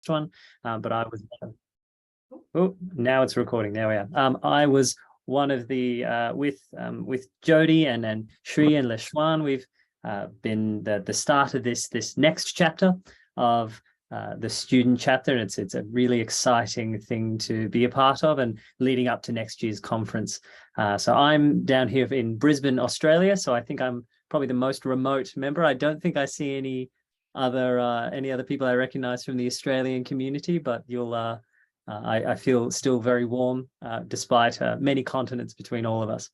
one, but I was, oh, now it's recording. There we are. I was one of the, with Jody and Shri and Leshwan, we've been the start of this next chapter of the student chapter. It's a really exciting thing to be a part of, and leading up to next year's conference. So I'm down here in Brisbane, Australia. So I think I'm probably the most remote member. I don't think I see any other people I recognize from the Australian community, but you'll I feel still very warm despite many continents between all of us.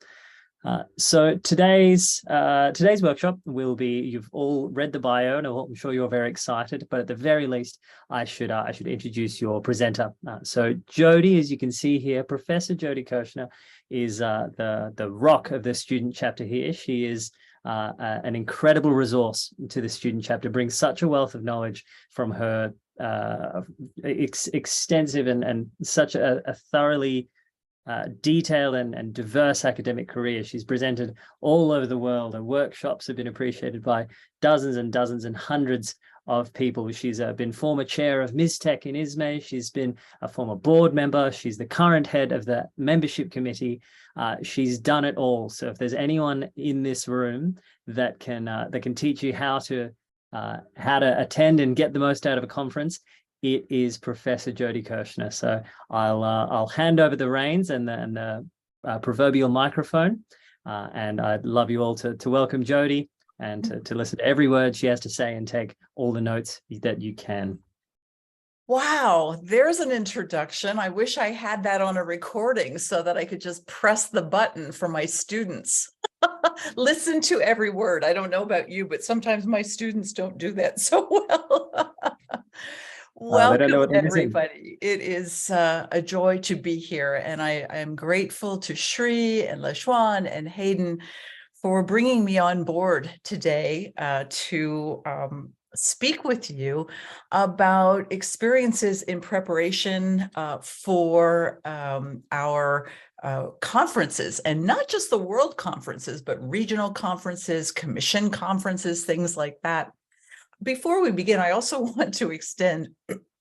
So today's workshop will be, you've all read the bio, and I'm sure you're very excited, but at the very least, I should introduce your presenter. So Jody, as you can see here, Professor Jody Kerchner is the rock of the student chapter here. She is an incredible resource to the student chapter, brings such a wealth of knowledge from her extensive and such a thoroughly detailed and diverse academic career. She's presented all over the world, and workshops have been appreciated by dozens and dozens and hundreds of people. She's been former chair of MISTech in ISME. She's been a former board member. She's the current head of the membership committee. She's done it all. So if there's anyone in this room that can teach you how to attend and get the most out of a conference, it is Professor Jody Kerchner. So I'll hand over the reins and the proverbial microphone, and I'd love you all to welcome Jody and to listen to every word she has to say and take all the notes that you can. Wow, there's an introduction. I wish I had that on a recording so that I could just press the button for my students. Listen to every word. I don't know about you, but sometimes my students don't do that so well. Welcome, everybody. It is a joy to be here, and I am grateful to Shri and Leshwan and Hayden for bringing me on board today to speak with you about experiences in preparation for our conferences, and not just the world conferences, but regional conferences, commission conferences, things like that. Before we begin, I also want to extend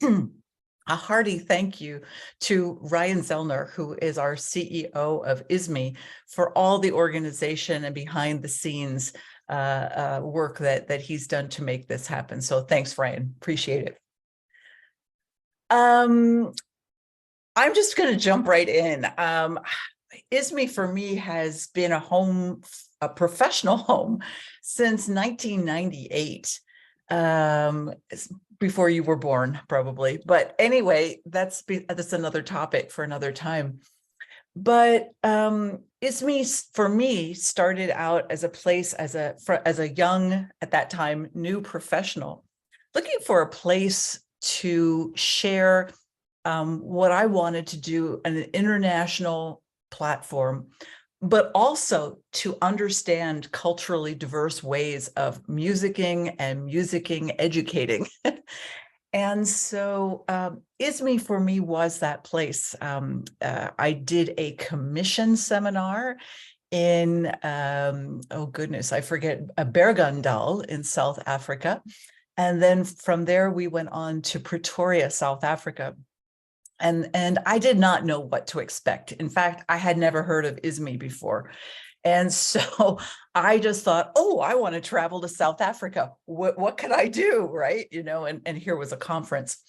a hearty thank you to Ryan Zellner, who is our CEO of ISME, for all the organization and behind the scenes work that he's done to make this happen. So thanks, Ryan. Appreciate it. I'm just going to jump right in. ISME for me has been a professional home since 1998. Before you were born, probably. But anyway, that's another topic for another time. But ISME for me started out as a place as a young, at that time, new professional, looking for a place to share what I wanted to do on an international platform, but also to understand culturally diverse ways of musicking and educating. And so ISME for me was that place. I did a commission seminar in, oh goodness, I forget, Bergendal in South Africa. And then from there, we went on to Pretoria, South Africa. And I did not know what to expect. In fact, I had never heard of ISME before. And so I just thought, oh, I want to travel to South Africa. What could I do, right? You know, and here was a conference.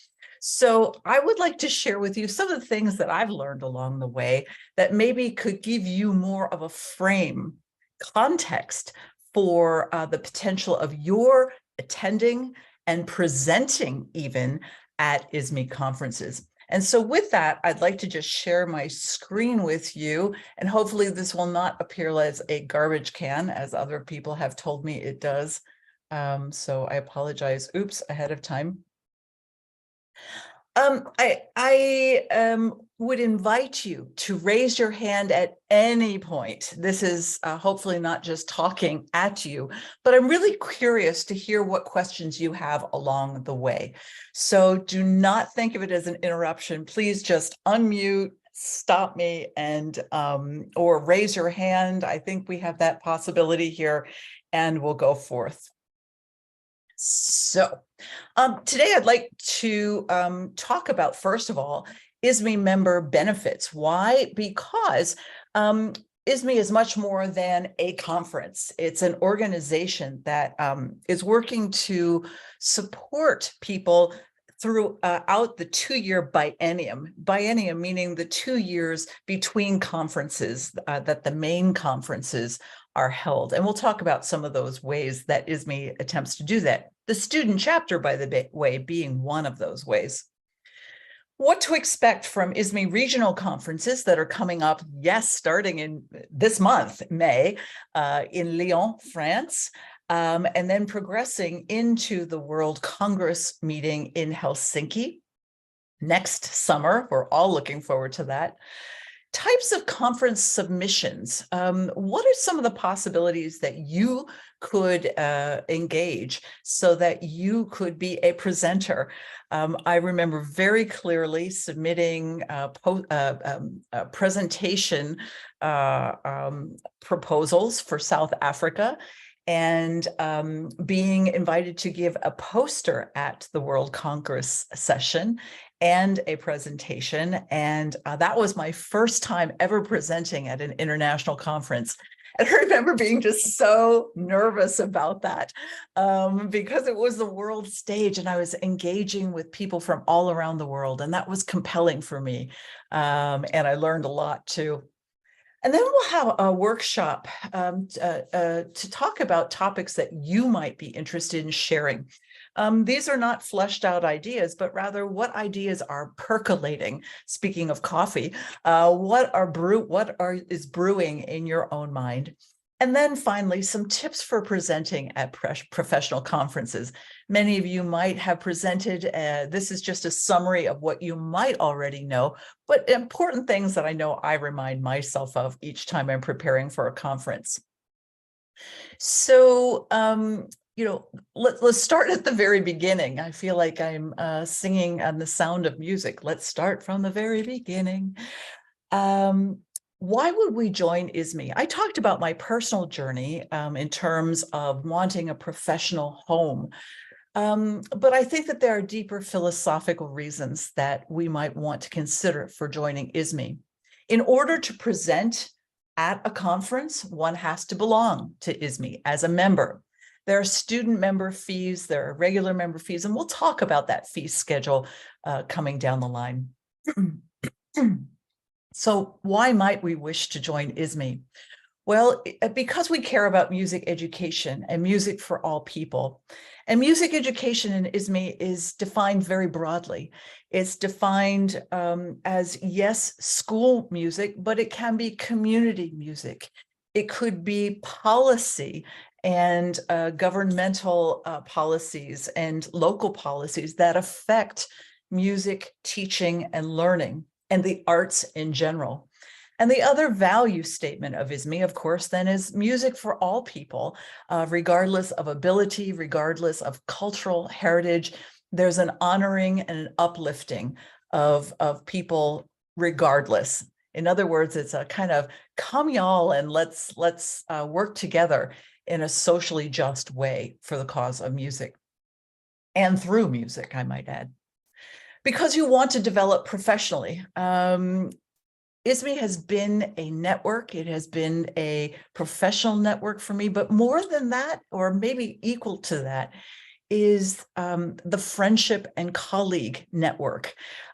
So I would like to share with you some of the things that I've learned along the way that maybe could give you more of a frame, context for the potential of your attending and presenting even at ISME conferences. And so with that, I'd like to just share my screen with you, and hopefully this will not appear as a garbage can, as other people have told me it does. So I apologize, oops, ahead of time. I would invite you to raise your hand at any point. This is hopefully not just talking at you, but I'm really curious to hear what questions you have along the way. So do not think of it as an interruption. Please just unmute, stop me, and or raise your hand. I think we have that possibility here, and we'll go forth. So today I'd like to talk about, first of all, ISME member benefits. Why? Because ISME is much more than a conference. It's an organization that is working to support people throughout the 2-year biennium. Biennium meaning the 2 years between conferences that the main conferences are held. And we'll talk about some of those ways that ISME attempts to do that. The student chapter, by the way, being one of those ways. What to expect from ISME regional conferences that are coming up, yes, starting in this month, May, in Lyon, France, and then progressing into the World Congress meeting in Helsinki next summer. We're all looking forward to that. Types of conference submissions. What are some of the possibilities that you could engage so that you could be a presenter? I remember very clearly submitting presentation proposals for South Africa and being invited to give a poster at the World Congress session and a presentation. And that was my first time ever presenting at an international conference. And I remember being just so nervous about that because it was the world stage and I was engaging with people from all around the world. And that was compelling for me. And I learned a lot too. And then we'll have a workshop to talk about topics that you might be interested in sharing. These are not fleshed out ideas, but rather what ideas are percolating. Speaking of coffee, what is brewing in your own mind? And then finally, some tips for presenting at professional conferences. Many of you might have presented. This is just a summary of what you might already know, but important things that I know I remind myself of each time I'm preparing for a conference. So, let's start at the very beginning. I feel like I'm singing on the sound of music. Let's start from the very beginning. Why would we join ISME? I talked about my personal journey in terms of wanting a professional home. But I think that there are deeper philosophical reasons that we might want to consider for joining ISME. In order to present at a conference, one has to belong to ISME as a member. There are student member fees, there are regular member fees, and we'll talk about that fee schedule coming down the line. So why might we wish to join ISME? Well, because we care about music education and music for all people. And music education in ISME is defined very broadly. It's defined as, yes, school music, but it can be community music. It could be policy and governmental policies and local policies that affect music teaching and learning and the arts in general. And the other value statement of ISME, of course, then is music for all people, regardless of ability, regardless of cultural heritage. There's an honoring and an uplifting of people regardless. In other words, it's a kind of come y'all and let's work together in a socially just way for the cause of music and through music, I might add. Because you want to develop professionally. ISME has been a network. It has been a professional network for me, but more than that, or maybe equal to that, is the friendship and colleague network.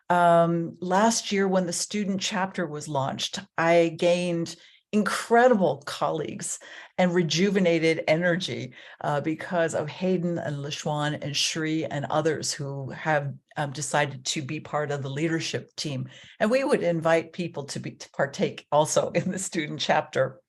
Last year, when the student chapter was launched, I gained incredible colleagues and rejuvenated energy because of Hayden and Lishwan and Shri and others who have decided to be part of the leadership team. And we would invite people to partake also in the student chapter.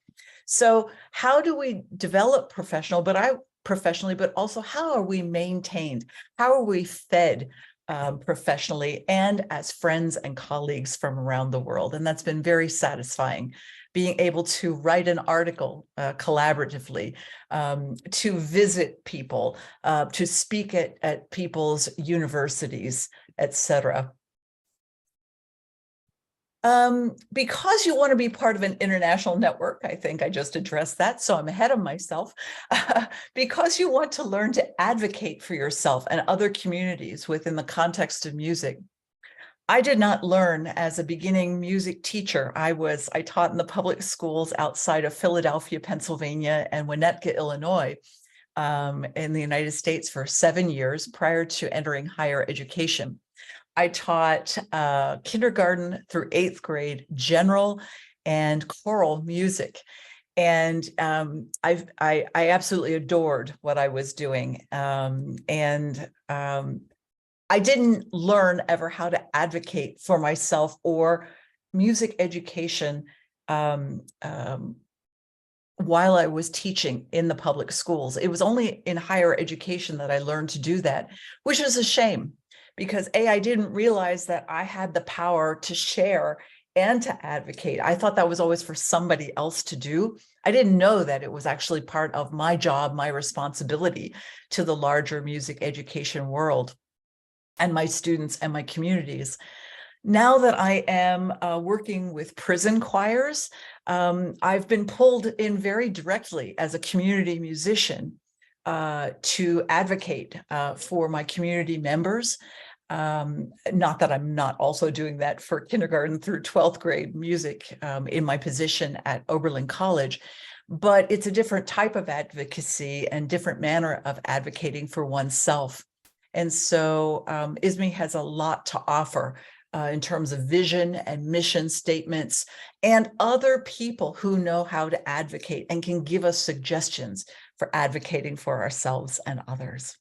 So how do we develop professionally, but also how are we maintained? How are we fed professionally and as friends and colleagues from around the world? And that's been very satisfying. Being able to write an article collaboratively, to visit people, to speak at people's universities, etc. Because you want to be part of an international network, I think I just addressed that, so I'm ahead of myself. Because you want to learn to advocate for yourself and other communities within the context of music. I did not learn as a beginning music teacher. I taught in the public schools outside of Philadelphia, Pennsylvania, and Winnetka, Illinois, in the United States for 7 years prior to entering higher education. I taught kindergarten through 8th grade general and choral music. And I absolutely adored what I was doing. I didn't learn ever how to advocate for myself or music education while I was teaching in the public schools. It was only in higher education that I learned to do that, which is a shame because I didn't realize that I had the power to share and to advocate. I thought that was always for somebody else to do. I didn't know that it was actually part of my job, my responsibility to the larger music education world and my students and my communities. Now that I am working with prison choirs, I've been pulled in very directly as a community musician to advocate for my community members. Not that I'm not also doing that for kindergarten through 12th grade music in my position at Oberlin College, but it's a different type of advocacy and different manner of advocating for oneself. And so ISME has a lot to offer in terms of vision and mission statements and other people who know how to advocate and can give us suggestions for advocating for ourselves and others.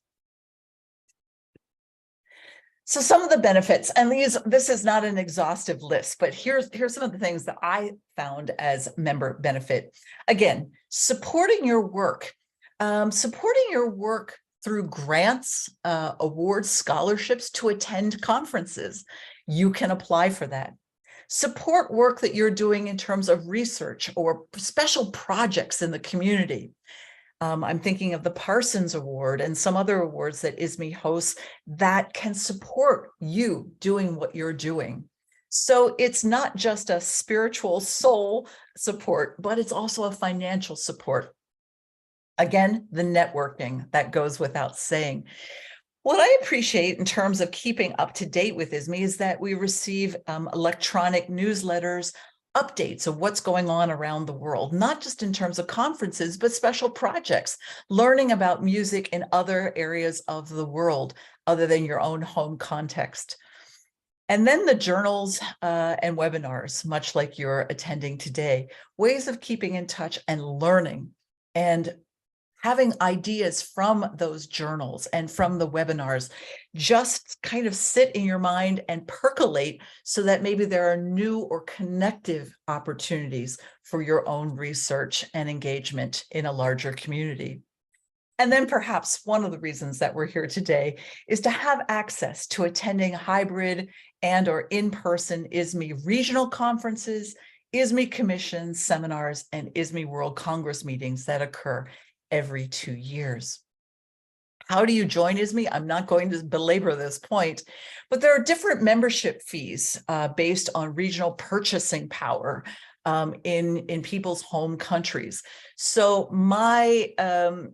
So some of the benefits, and this is not an exhaustive list, but here's some of the things that I found as member benefit. Again, supporting your work through grants, awards, scholarships to attend conferences. You can apply for that. Support work that you're doing in terms of research or special projects in the community. I'm thinking of the Parsons Award and some other awards that ISME hosts that can support you doing what you're doing. So it's not just a spiritual soul support, but it's also a financial support. Again, the networking that goes without saying. What I appreciate in terms of keeping up to date with ISME is that we receive electronic newsletters, updates of what's going on around the world, not just in terms of conferences, but special projects, learning about music in other areas of the world other than your own home context. And then the journals and webinars, much like you're attending today, ways of keeping in touch and learning and having ideas from those journals and from the webinars just kind of sit in your mind and percolate so that maybe there are new or connective opportunities for your own research and engagement in a larger community. And then perhaps one of the reasons that we're here today is to have access to attending hybrid and or in-person ISME regional conferences, ISME commissions, seminars, and ISME World Congress meetings that occur every 2 years. How do you join ISME? I'm not going to belabor this point, but there are different membership fees based on regional purchasing power in people's home countries. So my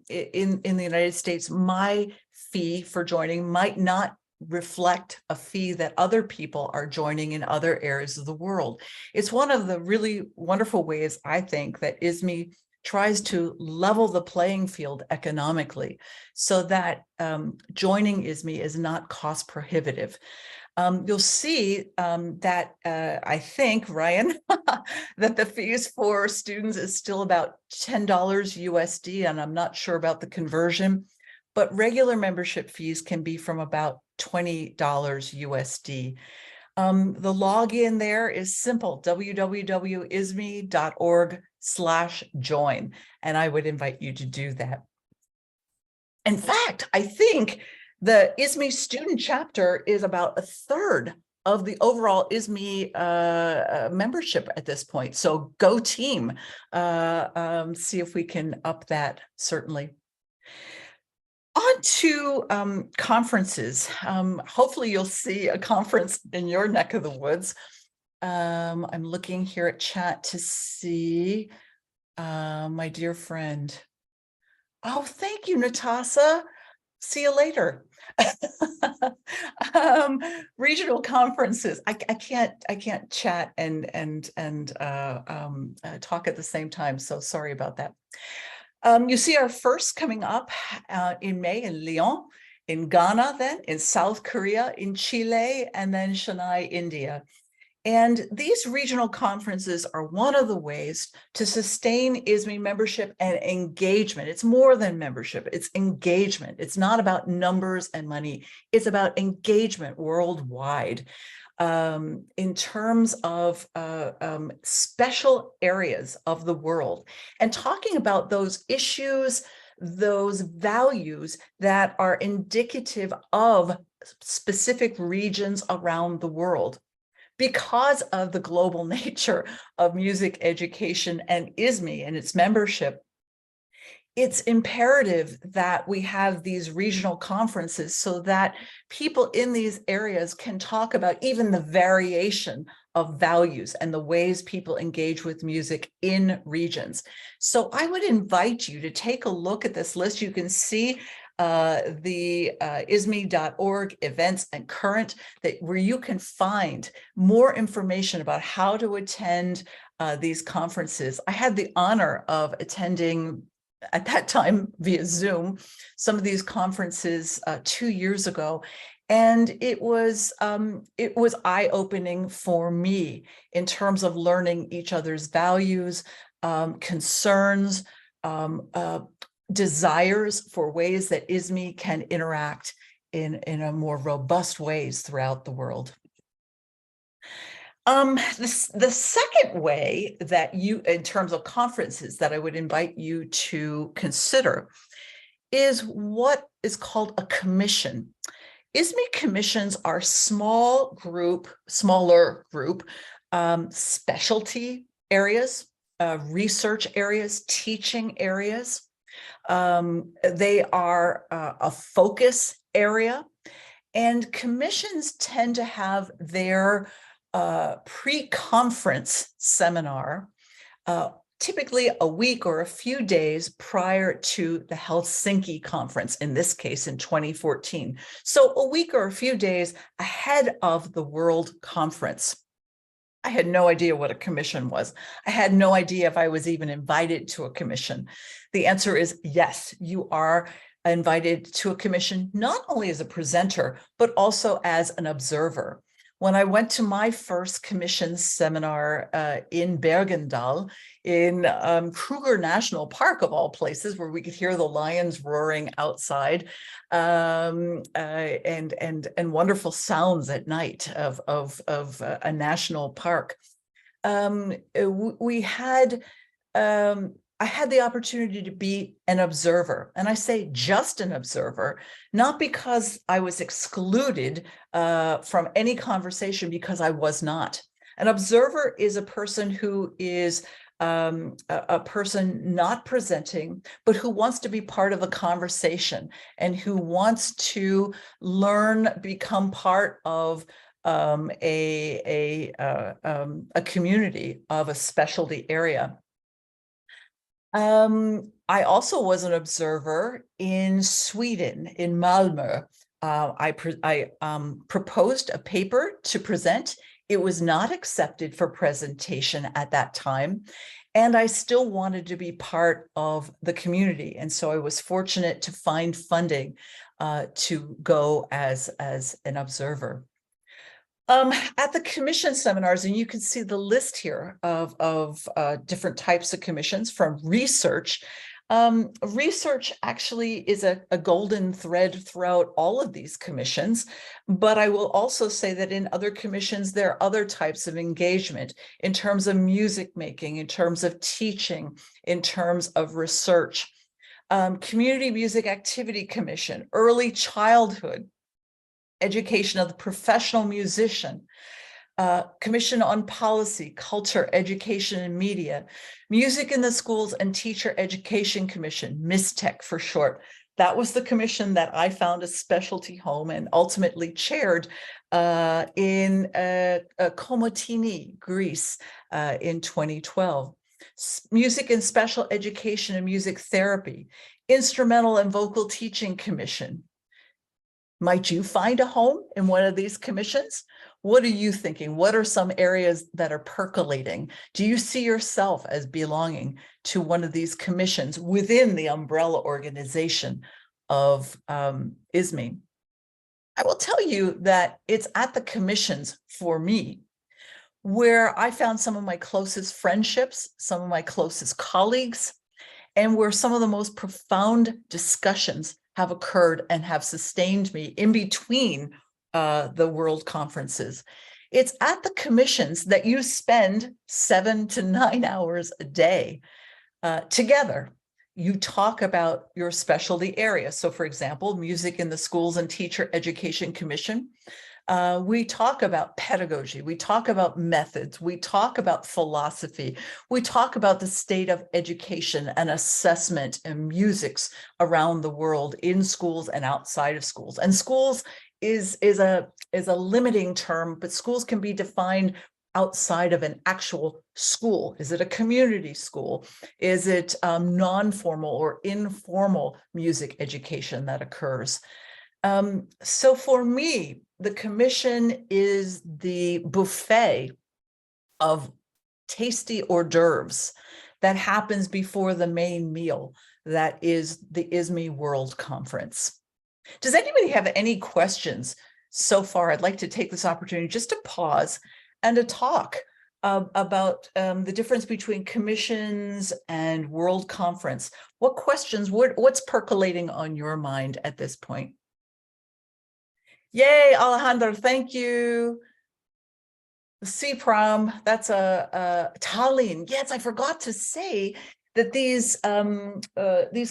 in the United States, my fee for joining might not reflect a fee that other people are joining in other areas of the world. It's one of the really wonderful ways I think that ISME tries to level the playing field economically so that joining ISME is not cost prohibitive. You'll see that I think, Ryan, that the fees for students is still about $10 USD, and I'm not sure about the conversion, but regular membership fees can be from about $20 USD. The login there is simple, www.isme.org/join, and I would invite you to do that. In fact, I think the ISME student chapter is about 1/3 of the overall ISME membership at this point. So go team, see if we can up that, certainly. On to conferences. Hopefully you'll see a conference in your neck of the woods. I'm looking here at chat to see my dear friend. Oh, thank you, Natasha. See you later. Regional conferences. I can't chat and talk at the same time. So sorry about that. You see our first coming up in May in Lyon, in Ghana, then in South Korea, in Chile, and then Chennai, India. And these regional conferences are one of the ways to sustain ISME membership and engagement. It's more than membership, it's engagement. It's not about numbers and money, it's about engagement worldwide. In terms of special areas of the world, and talking about those issues, those values that are indicative of specific regions around the world. Because of the global nature of music education and ISME and its membership, it's imperative that we have these regional conferences so that people in these areas can talk about even the variation of values and the ways people engage with music in regions. So I would invite you to take a look at this list. You can see the ISME.org events and current, where you can find more information about how to attend these conferences. I had the honor of attending at that time via Zoom some of these conferences 2 years ago, and it was eye-opening for me in terms of learning each other's values, concerns, desires for ways that ISME can interact in a more robust ways throughout the world. The second way that you, in terms of conferences, that I would invite you to consider is what is called a commission. ISME commissions are smaller group, specialty areas, research areas, teaching areas. They are a focus area, and commissions tend to have their pre-conference seminar, typically a week or a few days prior to the Helsinki conference, in this case in 2014. So a week or a few days ahead of the World Conference. I had no idea what a commission was. I had no idea if I was even invited to a commission. The answer is yes, you are invited to a commission, not only as a presenter, but also as an observer. When I went to my first commission seminar in Bergendal, in Kruger National Park, of all places, where we could hear the lions roaring outside, and wonderful sounds at night of a national park, I had the opportunity to be an observer, and I say just an observer, not because I was excluded from any conversation, because I was not. An observer is a person who is a person not presenting, but who wants to be part of a conversation and who wants to learn, become part of a community of a specialty area. I also was an observer in Sweden, in Malmö. I proposed a paper to present. It was not accepted for presentation at that time, and I still wanted to be part of the community. And so I was fortunate to find funding to go as an observer. At the commission seminars, and you can see the list here of different types of commissions, from research. Research actually is a golden thread throughout all of these commissions, but I will also say that in other commissions, there are other types of engagement in terms of music making, in terms of teaching, in terms of research. Community Music Activity Commission, early childhood, education of the professional musician, Commission on Policy, Culture, Education, and Media, Music in the Schools and Teacher Education Commission, MISTEC for short. That was the commission that I found a specialty home and ultimately chaired in Komotini, Greece, in 2012. Music and Special Education and Music Therapy, Instrumental and Vocal Teaching Commission. Might you find a home in one of these commissions? What are you thinking? What are some areas that are percolating? Do you see yourself as belonging to one of these commissions within the umbrella organization of ISME? I will tell you that it's at the commissions for me where I found some of my closest friendships, some of my closest colleagues, and where some of the most profound discussions have occurred and have sustained me in between the world conferences. It's at the commissions that you spend 7 to 9 hours a day together. You talk about your specialty area. So for example, music in the Schools and Teacher Education Commission. We talk about pedagogy, we talk about methods, we talk about philosophy, we talk about the state of education and assessment and musics around the world in schools and outside of schools. And schools is a limiting term, but schools can be defined outside of an actual school. Is it a community school? Is it non-formal or informal music education that occurs? So for me, the commission is the buffet of tasty hors d'oeuvres that happens before the main meal, that is the ISME World Conference. Does anybody have any questions so far? I'd like to take this opportunity just to pause and to talk about the difference between commissions and World Conference. What questions, what's percolating on your mind at this point? Yay, Alejandro, thank you. The CPROM, that's Tallinn. Yes, I forgot to say that these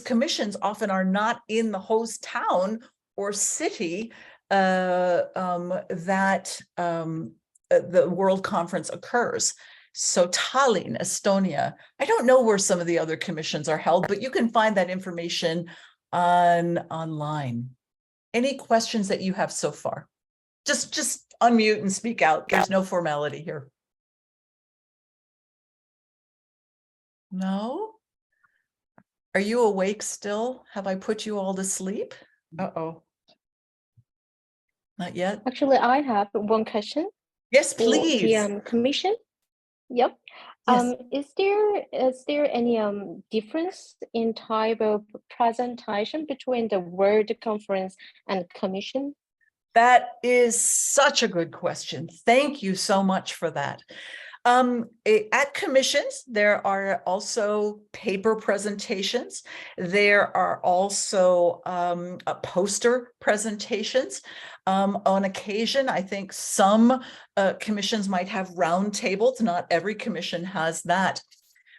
commissions often are not in the host town or city that the World Conference occurs. So Tallinn, Estonia. I don't know where some of the other commissions are held, but you can find that information online. Any questions that you have so far? Just unmute and speak out. There's no formality here. No? Are you awake still? Have I put you all to sleep? Uh-oh. Not yet? Actually, I have one question. Yes, For please. the commission. Yep. Yes. Is there any difference in type of presentation between the World Conference and commission? That is such a good question. Thank you so much for that. At commissions, there are also paper presentations. There are also poster presentations. On occasion, I think some commissions might have round tables. Not every commission has that.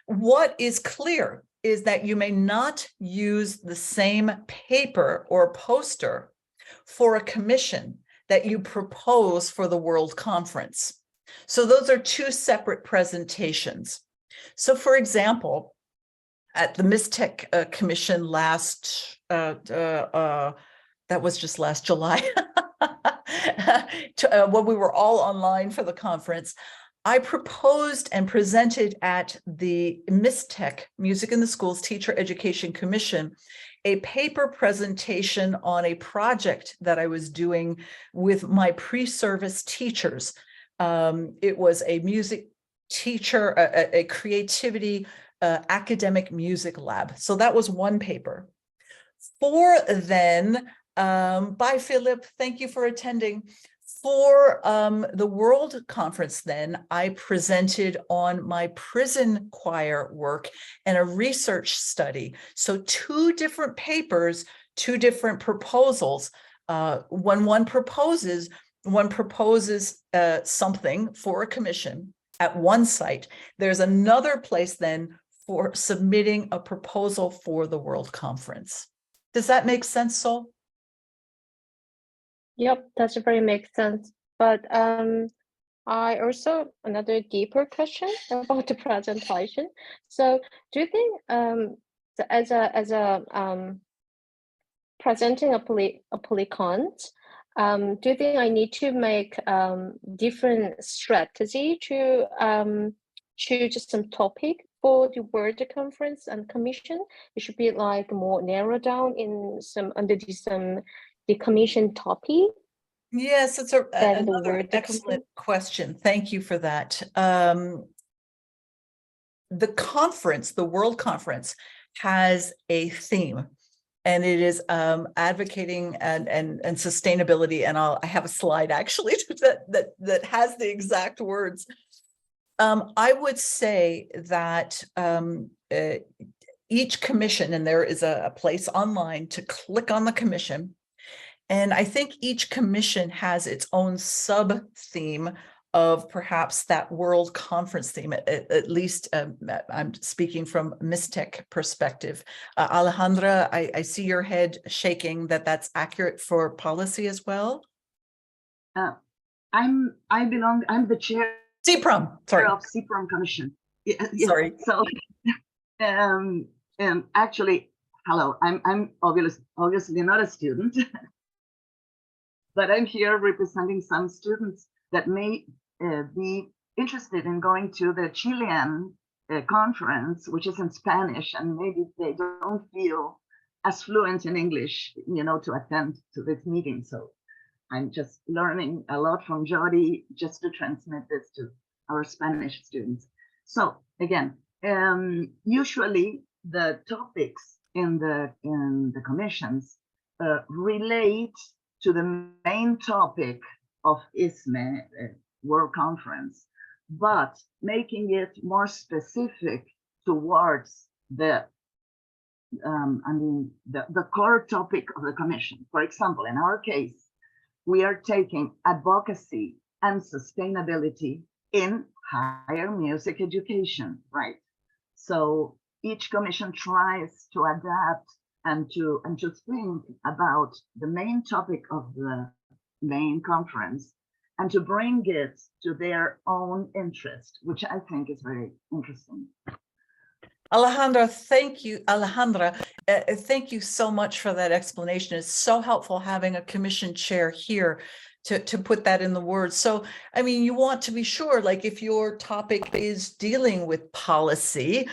What is clear is that you may not use the same paper or poster for a commission that you propose for the World Conference. So those are two separate presentations. So for example, at the MISTEC Commission last, that was just last July, when we were all online for the conference, I proposed and presented at the MISTEC, Music in the Schools Teacher Education Commission, a paper presentation on a project that I was doing with my pre-service teachers. It was a music teacher, a creativity academic music lab. So that was one paper. For then, bye Philip, thank you for attending. For the World Conference then, I presented on my prison choir work and a research study. So two different papers, two different proposals. When one proposes something for a commission at one site, there's another place then for submitting a proposal for the World Conference. Does that make sense, Sol? Yep, that very makes sense. But I also another deeper question about the presentation. So do you think as a presenting a polycons, do you think I need to make different strategy to choose some topic for the World Conference and Commission? It should be like more narrowed down in some under the commission topic. Yes, it's Than the another World excellent Conference. question. Thank you for that. The conference, the World Conference, has a theme, and it is advocating and sustainability. And I have a slide actually that has the exact words. I would say that each commission, and there is a place online to click on the commission, and I think each commission has its own sub theme of perhaps that World Conference theme, at least I'm speaking from MISTEC perspective. Alejandra, I see your head shaking that's accurate for policy as well. I'm the chair CPROM, sorry. of CPROM Commission. Yeah, Sorry. So, actually, hello, I'm obviously not a student, but I'm here representing some students that may be interested in going to the Chilean conference, which is in Spanish, and maybe they don't feel as fluent in English, to attend to this meeting. So I'm just learning a lot from Jody just to transmit this to our Spanish students. So again, usually the topics in the commissions relate to the main topic of ISME World Conference, but making it more specific towards the core topic of the commission. For example, in our case, we are taking advocacy and sustainability in higher music education, right? So each commission tries to adapt and to think about the main topic of the main conference and to bring it to their own interest, which I think is very interesting. Alejandra, thank you. Thank you so much for that explanation. It's so helpful having a commission chair here to put that in the words. So, I mean, you want to be sure, like if your topic is dealing with policy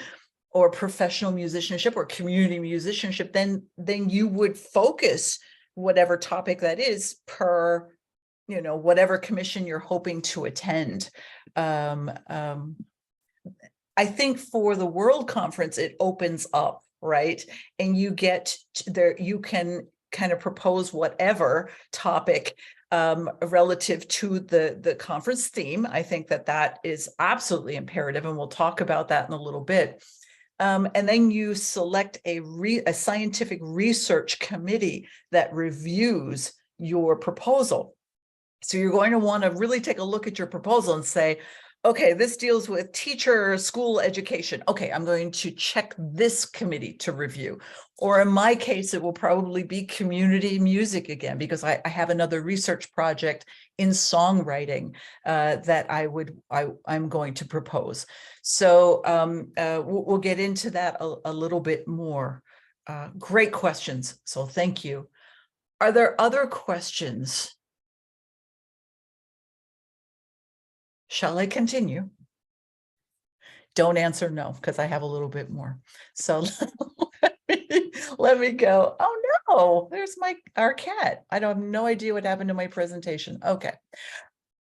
or professional musicianship or community musicianship, then you would focus whatever topic that is per, whatever commission you're hoping to attend. I think for the World Conference, it opens up, right? And you get there, you can kind of propose whatever topic relative to the conference theme. I think that is absolutely imperative, and we'll talk about that in a little bit. And then you select a scientific research committee that reviews your proposal. So you're going to want to really take a look at your proposal and say, okay, this deals with teacher school education. Okay, I'm going to check this committee to review. Or in my case, it will probably be community music again, because I have another research project in songwriting that I'm going to propose. So we'll get into that a little bit more. Great questions, so thank you. Are there other questions? Shall I continue? Don't answer no, because I have a little bit more. So let me go. Oh no, there's our cat. I have no idea what happened to my presentation. Okay.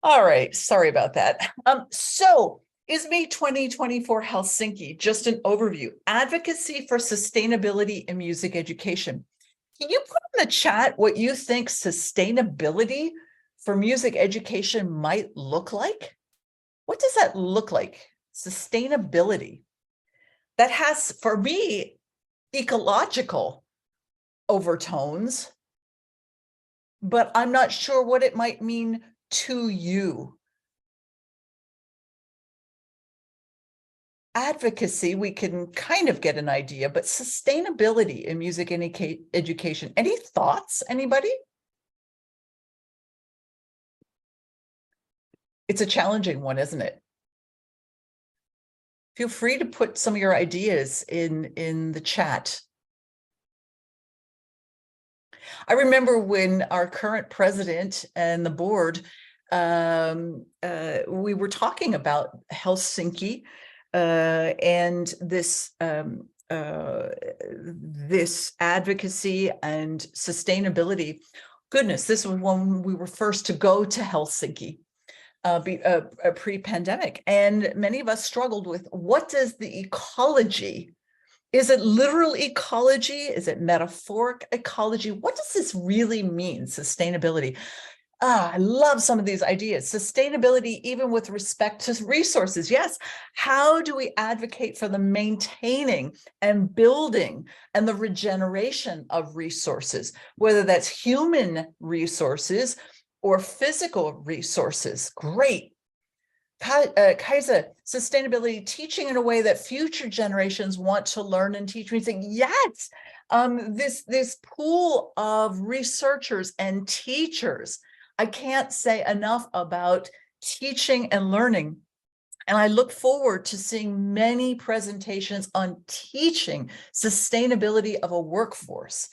All right, sorry about that. So ISME 2024 Helsinki, just an overview. Advocacy for sustainability in music education. Can you put in the chat what you think sustainability for music education might look like? What does that look like? Sustainability. That has, for me, ecological overtones, but I'm not sure what it might mean to you. Advocacy, we can kind of get an idea, but sustainability in music education. Any thoughts, anybody? It's a challenging one, isn't it? Feel free to put some of your ideas in the chat. I remember when our current president and the board, we were talking about Helsinki and this this advocacy and sustainability. Goodness, this was when we were first to go to Helsinki. Pre-pandemic, and many of us struggled with, what does the ecology, is it literal ecology? Is it metaphoric ecology? What does this really mean, sustainability? I love some of these ideas. Sustainability, even with respect to resources. Yes, how do we advocate for the maintaining and building and the regeneration of resources, whether that's human resources or physical resources? Great. Kaisa, sustainability, teaching in a way that future generations want to learn and teach. We think, yes, this pool of researchers and teachers, I can't say enough about teaching and learning. And I look forward to seeing many presentations on teaching sustainability of a workforce.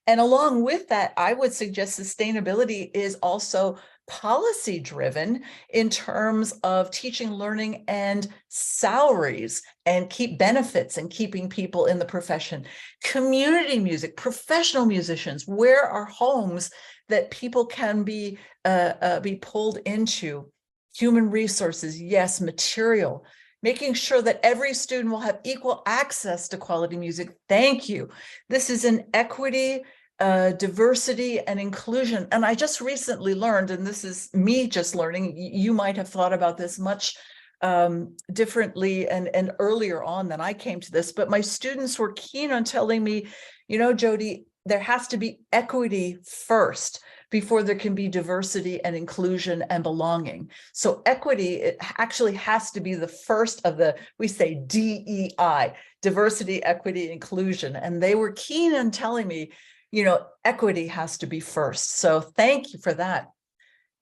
And along with that, I would suggest sustainability is also policy driven in terms of teaching, learning, and salaries, and keep benefits and keeping people in the profession. Community music, professional musicians, where are homes that people can be pulled into? Human resources, yes, material, making sure that every student will have equal access to quality music. Thank you. This is an equity, diversity, and inclusion. And I just recently learned, and this is me just learning, you might have thought about this much differently and earlier on than I came to this, but my students were keen on telling me, you know, Jody, there has to be equity first before there can be diversity and inclusion and belonging. So equity, it actually has to be the first of the, we say DEI, diversity, equity, inclusion. And they were keen on telling me, you know, equity has to be first. So thank you for that.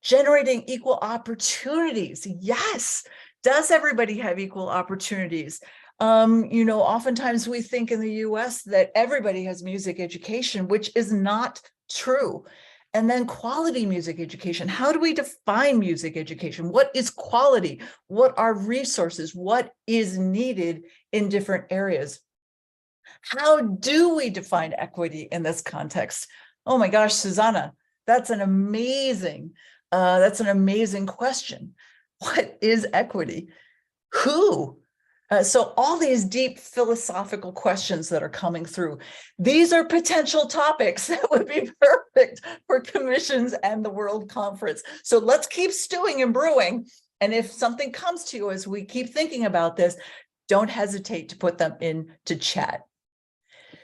Generating equal opportunities. Yes. Does everybody have equal opportunities? You know, oftentimes we think in the US that everybody has music education, which is not true. And then quality music education. How do we define music education? What is quality? What are resources? What is needed in different areas? How do we define equity in this context? Oh my gosh, Susanna, that's an amazing question. What is equity? Who? So all these deep philosophical questions that are coming through, these are potential topics that would be perfect for commissions and the World Conference. So let's keep stewing and brewing. And if something comes to you as we keep thinking about this, don't hesitate to put them into chat.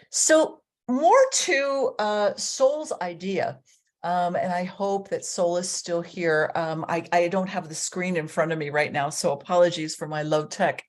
So more to Sol's idea. And I hope that Sol is still here. I don't have the screen in front of me right now, so apologies for my low tech.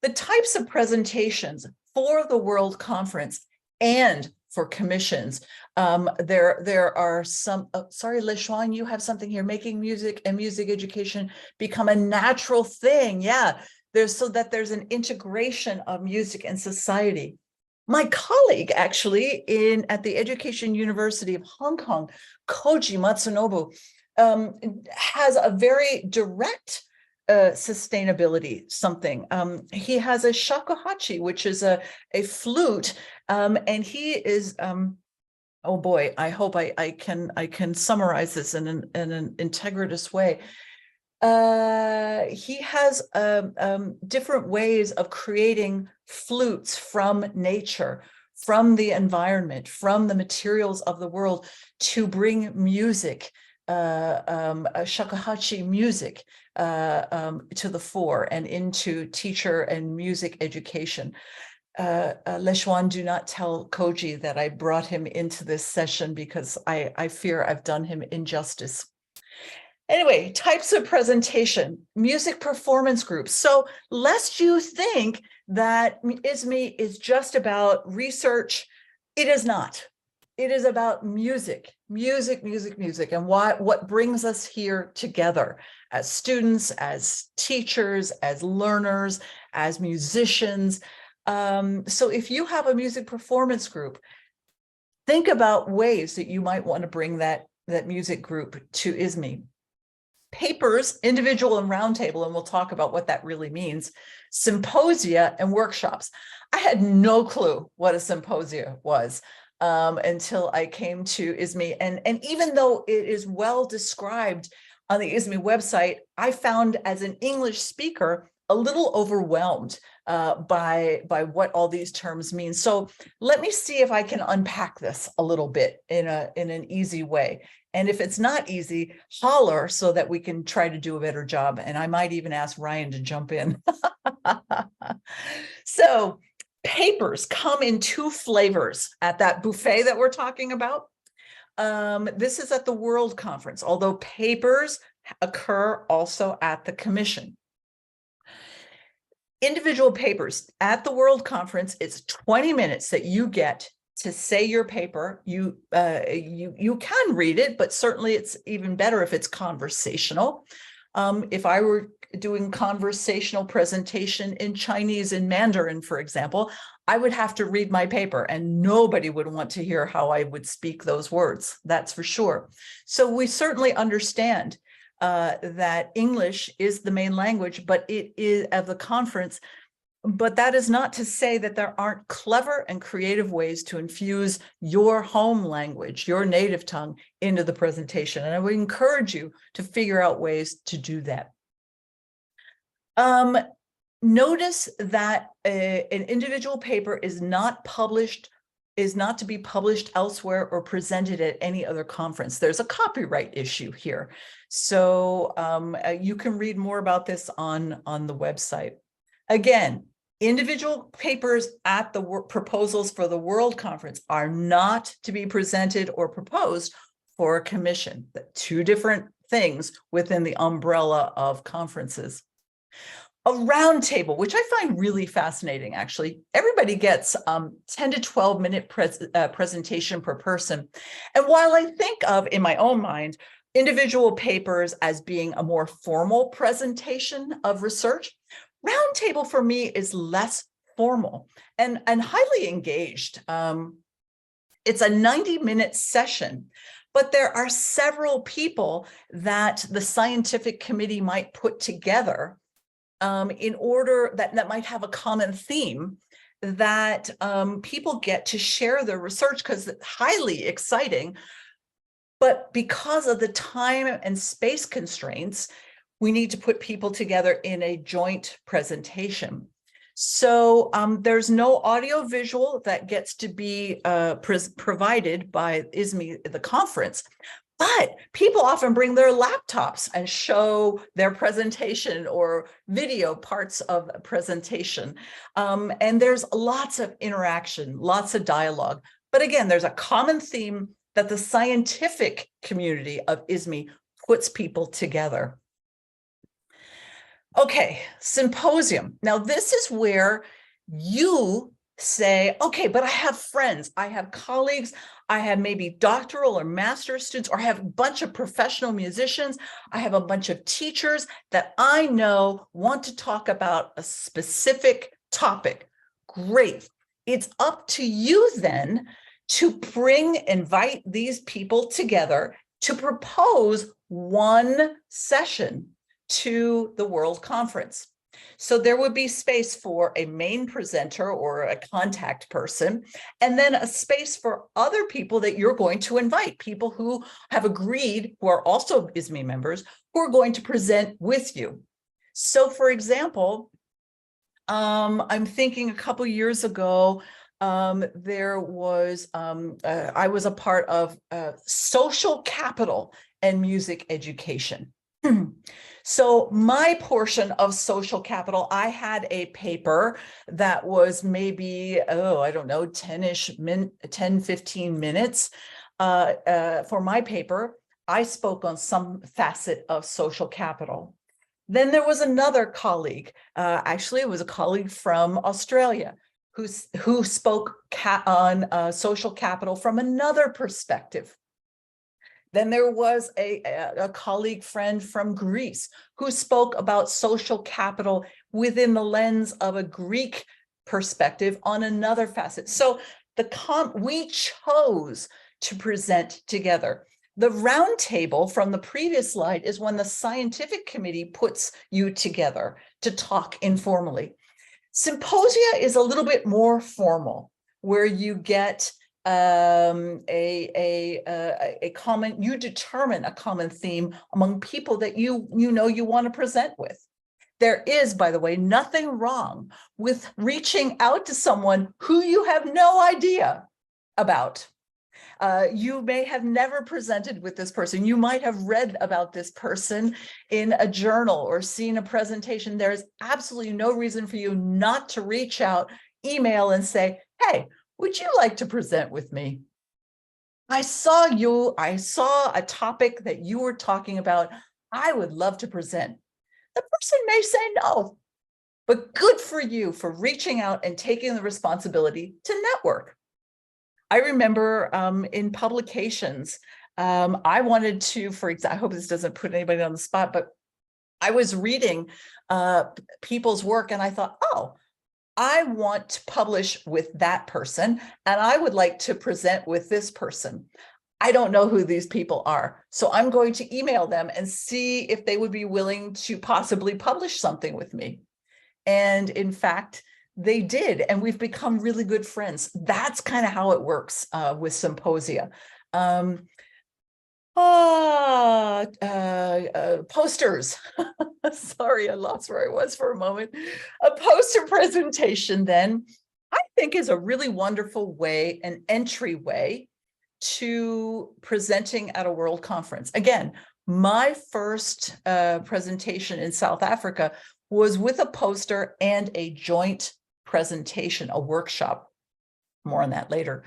The types of presentations for the World Conference and for commissions, there are some, sorry, LeShuan, you have something here, making music and music education become a natural thing. Yeah, so that there's an integration of music and society. My colleague actually at the Education University of Hong Kong, Koji Matsunobu, has a very direct sustainability something. He has a shakuhachi, which is a flute, and he is oh boy, I hope I can summarize this in an integritous way. He has different ways of creating flutes from nature, from the environment, from the materials of the world to bring music, shakuhachi music to the fore and into teacher and music education. LeShuan, do not tell Koji that I brought him into this session because I fear I've done him injustice. Anyway, types of presentation, music performance groups. So lest you think that ISME is just about research, it is not. It is about music, music, music, music, and what brings us here together as students, as teachers, as learners, as musicians. So if you have a music performance group, think about ways that you might want to bring that music group to ISME. Papers, individual and roundtable, and we'll talk about what that really means, symposia and workshops. I had no clue what a symposia was until I came to ISME. And even though it is well described on the ISME website, I found as an English speaker a little overwhelmed by what all these terms mean. So let me see if I can unpack this a little bit in an easy way. And if it's not easy, holler so that we can try to do a better job. And I might even ask Ryan to jump in. So papers come in two flavors at that buffet that we're talking about. This is at the World Conference, although papers occur also at the Commission. Individual papers at the World Conference, it's 20 minutes that you get to say your paper. You can read it, but certainly it's even better if it's conversational. If I were doing conversational presentation in Chinese and Mandarin, for example, I would have to read my paper and nobody would want to hear how I would speak those words. That's for sure. So we certainly understand that English is the main language, but it is of the conference. But that is not to say that there aren't clever and creative ways to infuse your home language, your native tongue, into the presentation. And I would encourage you to figure out ways to do that. Notice that an individual paper is not to be published elsewhere or presented at any other conference. There's a copyright issue here. So you can read more about this on the website. Again, individual papers at the proposals for the World Conference are not to be presented or proposed for a commission. Two different things within the umbrella of conferences. A roundtable, which I find really fascinating, actually. Everybody gets 10 to 12 minute presentation per person. And while I think of, in my own mind, individual papers as being a more formal presentation of research, roundtable for me is less formal and highly engaged. It's a 90-minute session, but there are several people that the scientific committee might put together in order that might have a common theme that people get to share their research, because it's highly exciting. But because of the time and space constraints, we need to put people together in a joint presentation. So there's no audio visual that gets to be provided by ISME, the conference. But people often bring their laptops and show their presentation or video parts of a presentation. And there's lots of interaction, lots of dialogue. But again, there's a common theme that the scientific community of ISME puts people together. Okay, symposium. Now, this is where you say, okay, but I have friends, I have colleagues, I have maybe doctoral or master's students, or I have a bunch of professional musicians, I have a bunch of teachers that I know want to talk about a specific topic. Great. It's up to you then to invite these people together to propose one session to the World Conference. So there would be space for a main presenter or a contact person, and then a space for other people that you're going to invite, people who have agreed, who are also ISME members, who are going to present with you. So for example, I'm thinking a couple years ago, there was, I was a part of social capital and music education. So my portion of social capital, I had a paper that was maybe, I don't know, 10, 15 minutes. For my paper, I spoke on some facet of social capital. Then there was another colleague, actually it was a colleague from Australia, who spoke on social capital from another perspective. Then there was a colleague friend from Greece who spoke about social capital within the lens of a Greek perspective on another facet. So We chose to present together. The round table from the previous slide is when the scientific committee puts you together to talk informally. Symposia is a little bit more formal, where you get a common, you determine a common theme among people that you want to present with. There is, by the way, nothing wrong with reaching out to someone who you have no idea about. You may have never presented with this person. You might have read about this person in a journal or seen a presentation. There's absolutely no reason for you not to reach out, email, and say, hey, would you like to present with me? I saw a topic that you were talking about. I would love to present. The person may say no, but good for you for reaching out and taking the responsibility to network. I remember in publications, I wanted to, for example, I hope this doesn't put anybody on the spot, but I was reading people's work and I thought, oh, I want to publish with that person and I would like to present with this person. I don't know who these people are, so I'm going to email them and see if they would be willing to possibly publish something with me. And in fact, they did, and we've become really good friends. That's kind of how it works with symposia. Posters. Sorry, I lost where I was for a moment. A poster presentation then, I think, is a really wonderful way, an entryway to presenting at a world conference. Again, my first presentation in South Africa was with a poster and a joint presentation, a workshop. More on that later.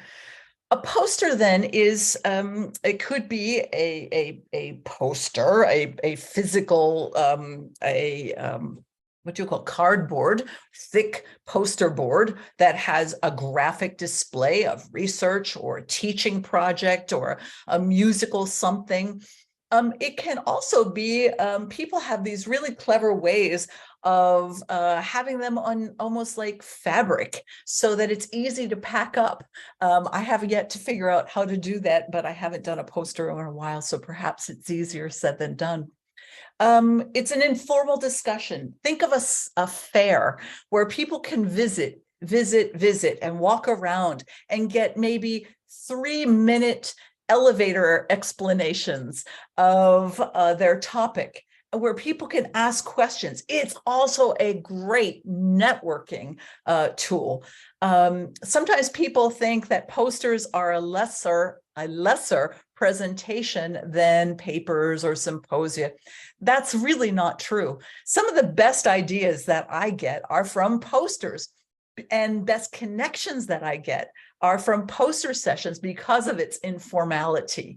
A poster then is, it could be a poster, a physical, what do you call cardboard, thick poster board that has a graphic display of research or a teaching project or a musical something. It can also be, people have these really clever ways of having them on almost like fabric so that it's easy to pack up. I have yet to figure out how to do that, but I haven't done a poster in a while, so perhaps it's easier said than done. It's an informal discussion. Think of a fair where people can visit and walk around and get maybe 3-minute elevator explanations of their topic, where people can ask questions. It's also a great networking tool. Sometimes people think that posters are a lesser presentation than papers or symposia. That's really not true. Some of the best ideas that I get are from posters, and best connections that I get are from poster sessions because of its informality,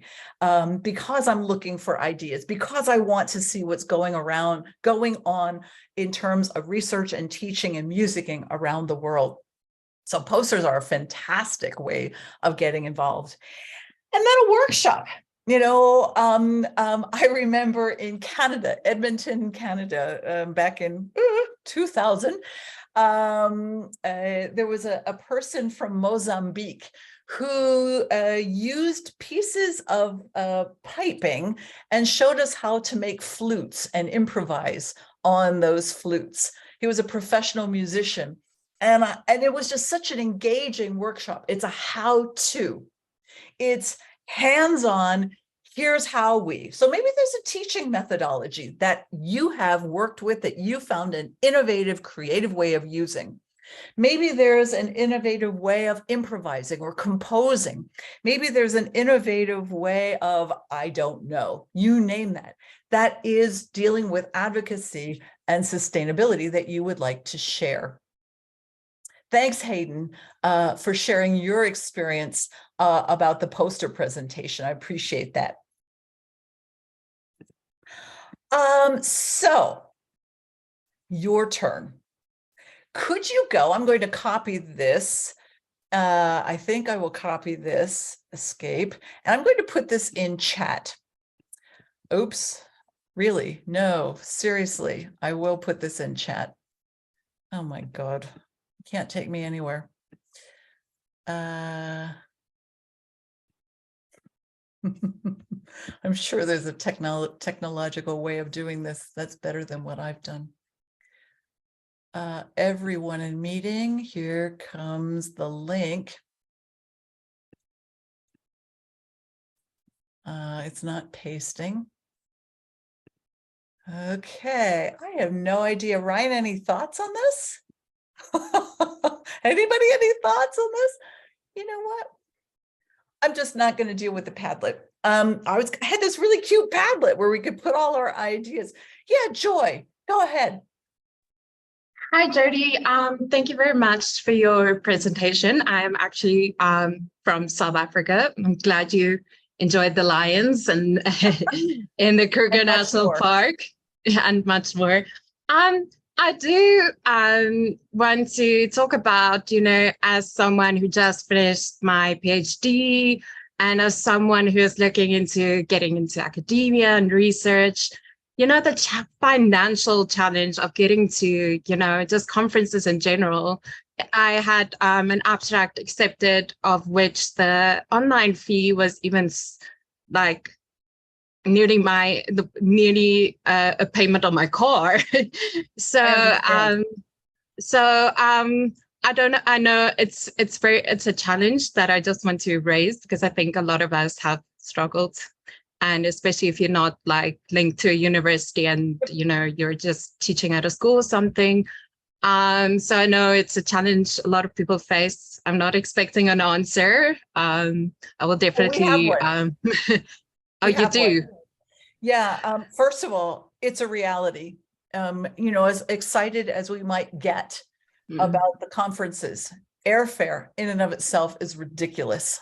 because I'm looking for ideas, because I want to see what's going on in terms of research and teaching and musicking around the world. So posters are a fantastic way of getting involved. And then a workshop. I remember in Canada, Edmonton, Canada, back in 2000, there was a person from Mozambique who used pieces of piping and showed us how to make flutes and improvise on those flutes. He was a professional musician, and it was just such an engaging workshop. It's a how-to. It's hands-on. Here's how we. So maybe there's a teaching methodology that you have worked with that you found an innovative, creative way of using. Maybe there's an innovative way of improvising or composing. Maybe there's an innovative way of, I don't know, you name that. That is dealing with advocacy and sustainability that you would like to share. Thanks, Hayden, for sharing your experience about the poster presentation. I appreciate that. So your turn. Could you go? I'm going to copy this. I think I will copy this, escape, and I'm going to put this in chat. Oops, really? No, seriously, I will put this in chat. Oh my God, can't take me anywhere. I'm sure there's a technological way of doing this that's better than what I've done. Everyone in meeting, here comes the link. It's not pasting. Okay, I have no idea. Ryan, any thoughts on this? Anybody, any thoughts on this? You know what? I'm just not going to deal with the Padlet. I had this really cute Padlet where we could put all our ideas. Yeah, Joy, go ahead. Hi, Jody. Thank you very much for your presentation. I'm actually from South Africa. I'm glad you enjoyed the lions and in the Kruger National Park and much more. I do want to talk about, as someone who just finished my PhD and as someone who is looking into getting into academia and research, the financial challenge of getting to, just conferences in general. I had an abstract accepted of which the online fee was even like nearly a payment on my car. So I don't know. I know it's a challenge that I just want to raise because I think a lot of us have struggled. And especially if you're not like linked to a university and, you're just teaching at a school or something. So I know it's a challenge a lot of people face. I'm not expecting an answer. I will definitely. Oh, you do? One. Yeah. First of all, it's a reality. As excited as we might get about the conferences, airfare in and of itself is ridiculous.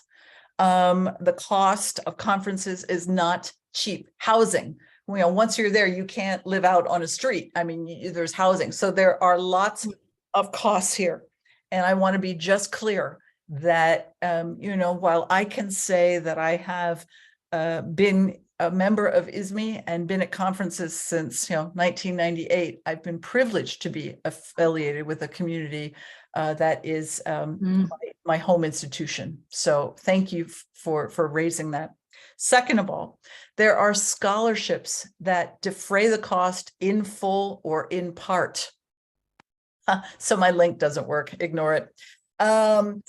The cost of conferences is not cheap. Housing, once you're there, you can't live out on a street. I mean, there's housing. So there are lots of costs here. And I want to be just clear that, while I can say that I have been a member of ISME and been at conferences since 1998, I've been privileged to be affiliated with a community that is my home institution. So thank you for raising that. Second of all, there are scholarships that defray the cost in full or in part. So my link doesn't work, ignore it. And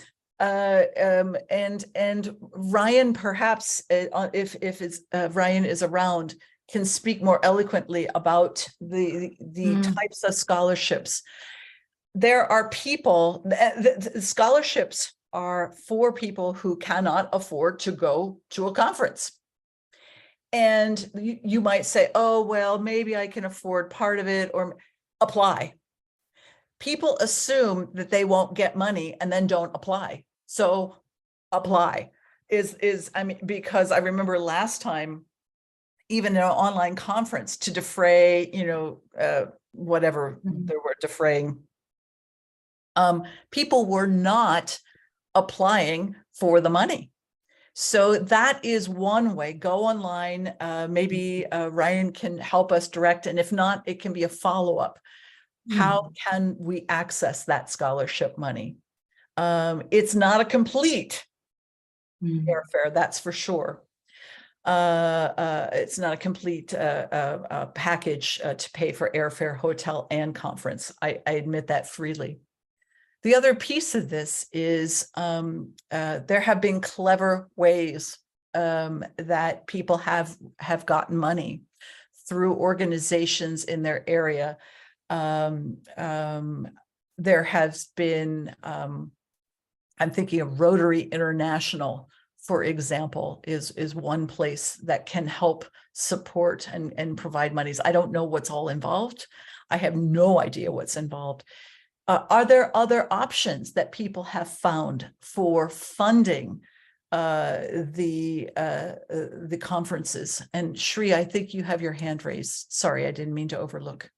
Ryan, perhaps if it's Ryan is around, can speak more eloquently about the types of scholarships. There are people, the scholarships are for people who cannot afford to go to a conference. And you might say, oh, well, maybe I can afford part of it, or apply. People assume that they won't get money and then don't apply. So apply because I remember last time, even in an online conference, to defray, whatever they were defraying, people were not applying for the money. So that is one way. Go online. Maybe Ryan can help us direct. And if not, it can be a follow-up. How can we access that scholarship money? It's not a complete airfare, that's for sure. It's not a complete package to pay for airfare, hotel, and conference. I admit that freely. The other piece of this is there have been clever ways that people have gotten money through organizations in their area. There has been, I'm thinking of Rotary International, for example, is one place that can help support and provide monies. I don't know what's all involved. I have no idea what's involved. Are there other options that people have found for funding the conferences? And Shri, I think you have your hand raised. Sorry, I didn't mean to overlook.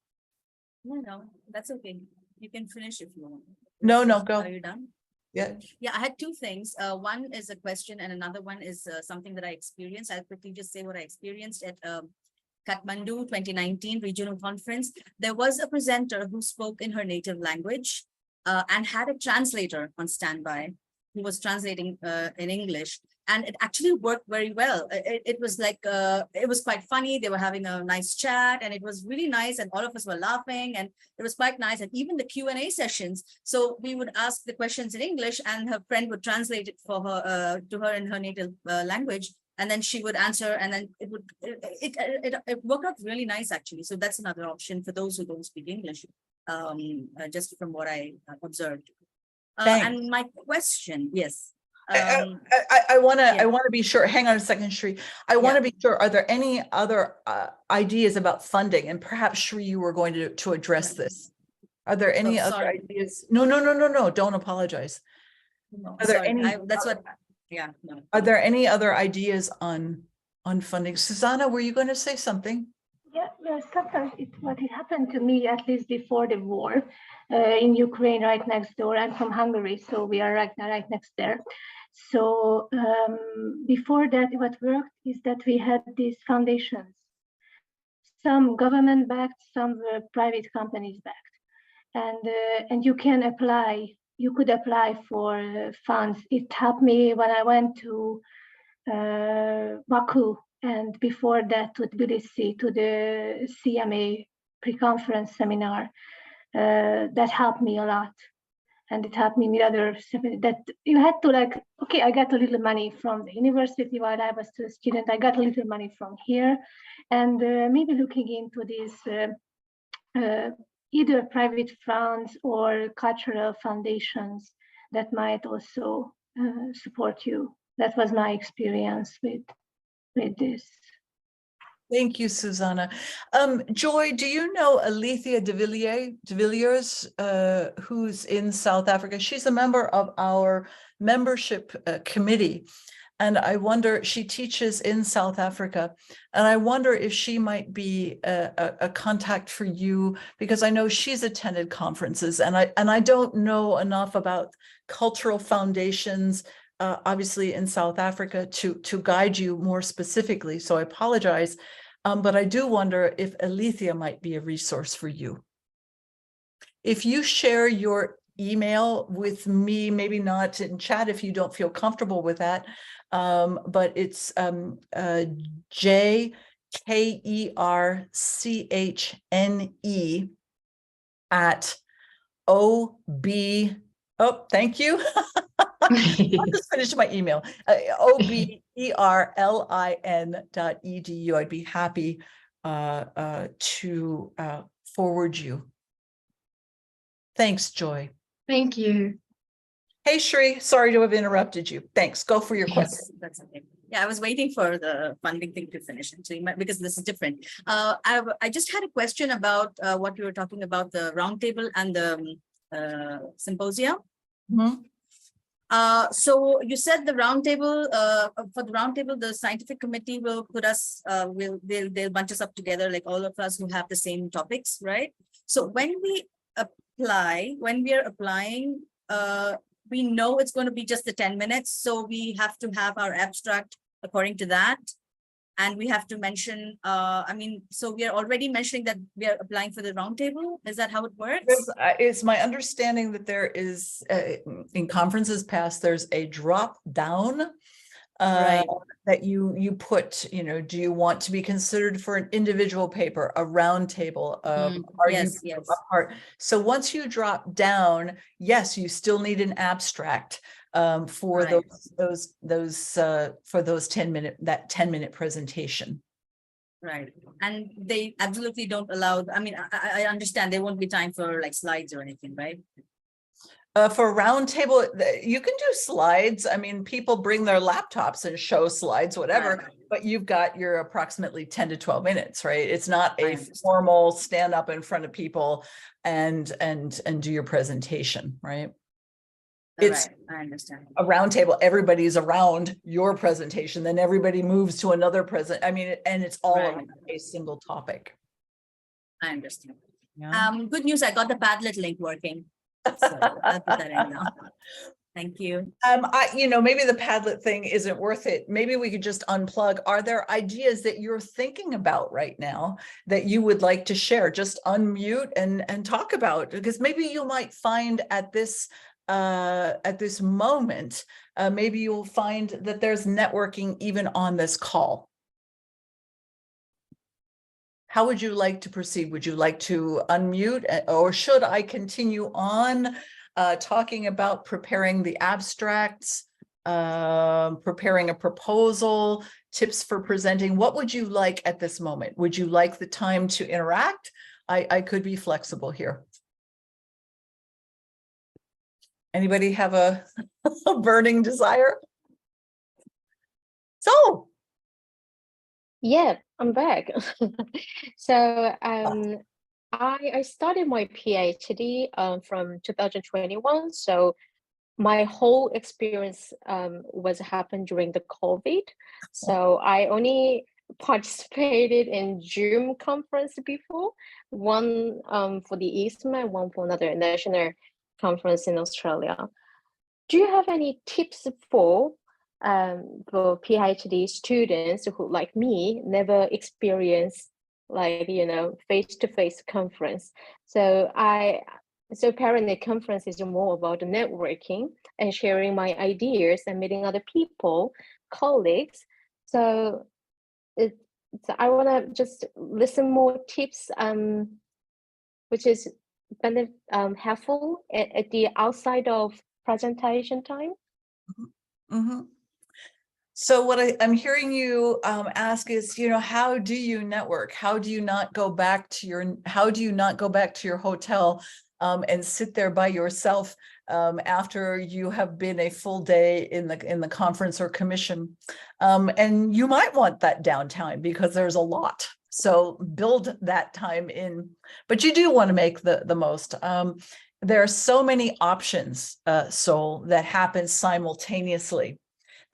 No, that's okay. You can finish if you want. No, go. Are you done? Yeah. Yeah, I had two things. One is a question and another one is something that I experienced. I'll quickly just say what I experienced at Kathmandu 2019 regional conference. There was a presenter who spoke in her native language and had a translator on standby. who was translating in English. And it actually worked very well. It was like, it was quite funny. They were having a nice chat and it was really nice. And all of us were laughing and it was quite nice. And even the Q&A sessions. So we would ask the questions in English and her friend would translate it for her, to her in her native language. And then she would answer and then it worked out really nice, actually. So that's another option for those who don't speak English, just from what I observed. And my question, yes. I want to be sure. Hang on a second, Shri. I want to be sure. Are there any other ideas about funding? And perhaps Shri, you were going to address this. Are there any other ideas? No. Don't apologize. No, are there any? That's what. Yeah. No. Are there any other ideas on funding? Susanna, were you going to say something? Yeah, sometimes what happened to me, at least before the war, in Ukraine, right next door. I'm from Hungary, so we are right next there. So before that, what worked is that we had these foundations, some government backed, some were private companies backed, and you can apply. You could apply for funds. It helped me when I went to Baku, and before that to Tbilisi, to the CMA pre-conference seminar. That helped me a lot. And it helped me with other, that you had to like, okay, I got a little money from the university while I was a student. I got a little money from here. And maybe looking into these either private funds or cultural foundations that might also support you. That was my experience with this. Thank you, Susanna. Joy, do you know Alethea de Villiers, who's in South Africa? She's a member of our membership committee. And I wonder, she teaches in South Africa, and I wonder if she might be a contact for you, because I know she's attended conferences, and I don't know enough about cultural foundations, obviously in South Africa, to guide you more specifically. So I apologize, but I do wonder if Alethea might be a resource for you. If you share your email with me, maybe not in chat if you don't feel comfortable with that, but it's JKERCHNE at OB. Oh, thank you. I'll just finish my email. OBERLIN.edu. I'd be happy to forward you. Thanks, Joy. Thank you. Hey, Shri, sorry to have interrupted you. Thanks. Go for your question. Yes, that's okay. Yeah, I was waiting for the funding thing to finish, because this is different. I just had a question about what you were talking about, the roundtable and the symposium. Mm-hmm. So you said the roundtable, for the roundtable, the scientific committee will put us, they'll bunch us up together, like all of us who have the same topics, right? So when we are applying, we know it's going to be just the 10 minutes. So we have to have our abstract according to that. And we have to mention, so we are already mentioning that we are applying for the roundtable. Is that how it works? It's my understanding that there is, in conferences past, there's a drop down right, that you put, do you want to be considered for an individual paper, a roundtable? Yes. Apart? So once you drop down, yes, you still need an abstract for right, for those 10-minute presentation. Right. And they absolutely don't allow, I understand there won't be time for like slides or anything, right? For a roundtable, you can do slides. People bring their laptops and show slides, whatever, Right. but you've got your approximately 10 to 12 minutes, right? It's not a I understand. formal stand up in front of people and do your presentation, right? It's right. I understand. a roundtable. Everybody's around your presentation, then everybody moves to another and it's all Right. around a single topic. I understand. Yeah. Good news. I got the Padlet link working. So I'll put that in now. Thank you. Maybe the Padlet thing isn't worth it. Maybe we could just unplug. Are there ideas that you're thinking about right now that you would like to share? Just unmute and talk about, because maybe you might find at this at this moment, maybe you'll find that there's networking even on this call. How would you like to proceed? Would you like to unmute, or should I continue on talking about preparing the abstracts, preparing a proposal, tips for presenting? What would you like at this moment? Would you like the time to interact? I could be flexible here. Anybody have a burning desire? So. Yeah, I'm back. So I started my PhD from 2021. So my whole experience was happened during the COVID. So I only participated in Zoom conference before, one for the ISME and one for another national conference in Australia. Do you have any tips for PhD students who, like me, never experienced like, you know, face-to-face conference? So apparently conference is more about networking and sharing my ideas and meeting other people, colleagues. So I want to just listen more tips, which is helpful at the outside of presentation time. Mm-hmm. So what I'm hearing you ask is, you know, how do you network? How do you not go back to your hotel and sit there by yourself after you have been a full day in the conference or commission? And you might want that downtime because there's a lot. So build that time in, but you do want to make the most. There are so many options, Sol, that happen simultaneously,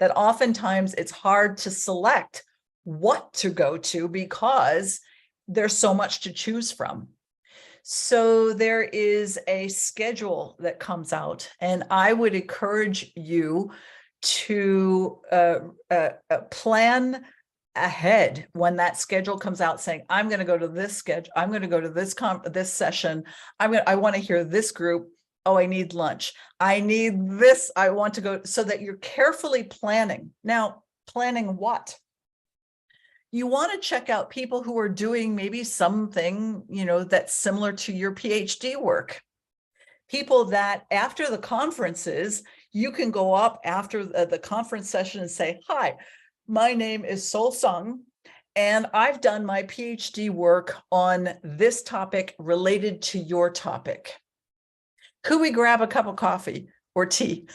that oftentimes it's hard to select what to go to because there's so much to choose from. So there is a schedule that comes out, and I would encourage you to plan ahead when that schedule comes out, saying, I'm going to go to this schedule, I'm going to go to this session, I want to hear this group. Oh, I need lunch. I need this. I want to go, so that you're carefully planning. Now, planning what? You want to check out people who are doing maybe something, you know, that's similar to your PhD work. People that after the conferences, you can go up after the conference session and say, hi, my name is Sol Sung, and I've done my PhD work on this topic related to your topic. Could we grab a cup of coffee or tea?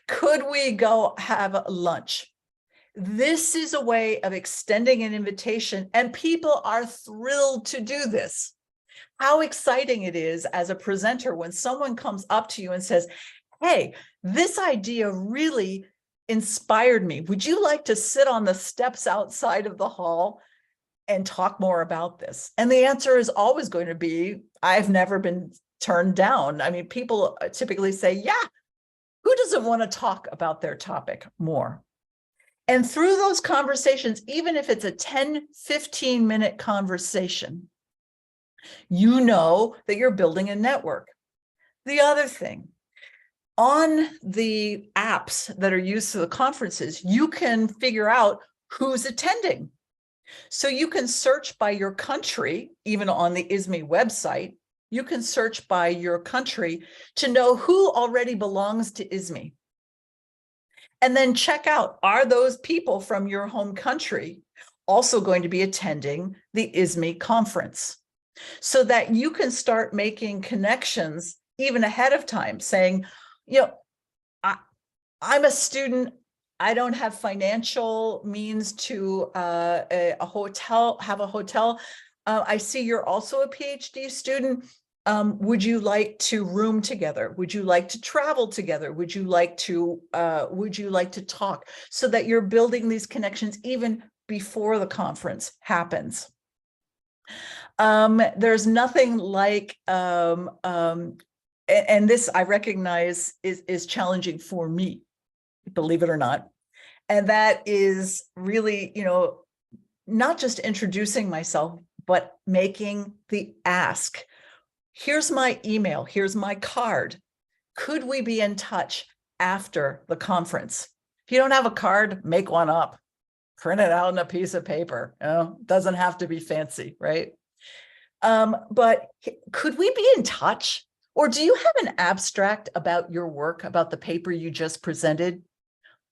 Could we go have lunch? This is a way of extending an invitation, and people are thrilled to do this. How exciting it is as a presenter when someone comes up to you and says, hey, this idea really inspired me. Would you like to sit on the steps outside of the hall and talk more about this? And the answer is always going to be, I've never been turned down. I mean, people typically say, yeah, who doesn't want to talk about their topic more? And through those conversations, even if it's a 10, 15-minute conversation, you know that you're building a network. The other thing, on the apps that are used for the conferences, you can figure out who's attending. So you can search by your country, even on the ISME website. You can search by your country to know who already belongs to ISME. And then check out, are those people from your home country also going to be attending the ISME conference? So that you can start making connections even ahead of time, saying, you know, I'm a student, I don't have financial means to have a hotel. I see you're also a PhD student. Would you like to room together? Would you like to travel together? Would you like to talk? So that you're building these connections even before the conference happens. There's nothing like, and this I recognize is challenging for me, believe it or not. And that is really, you know, not just introducing myself, but making the ask. Here's my email, here's my card. Could we be in touch after the conference? If you don't have a card, make one up, print it out on a piece of paper. Doesn't have to be fancy, right? But could we be in touch? Or do you have an abstract about your work, about the paper you just presented?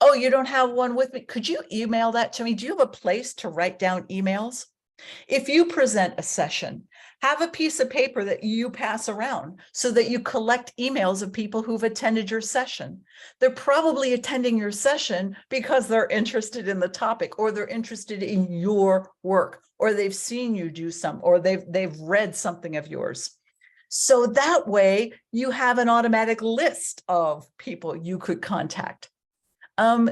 Oh, you don't have one with me? Could you email that to me? Do you have a place to write down emails? If you present a session, have a piece of paper that you pass around so that you collect emails of people who've attended your session. They're probably attending your session because they're interested in the topic, or they're interested in your work, or they've seen you do some, or they've read something of yours. So that way you have an automatic list of people you could contact.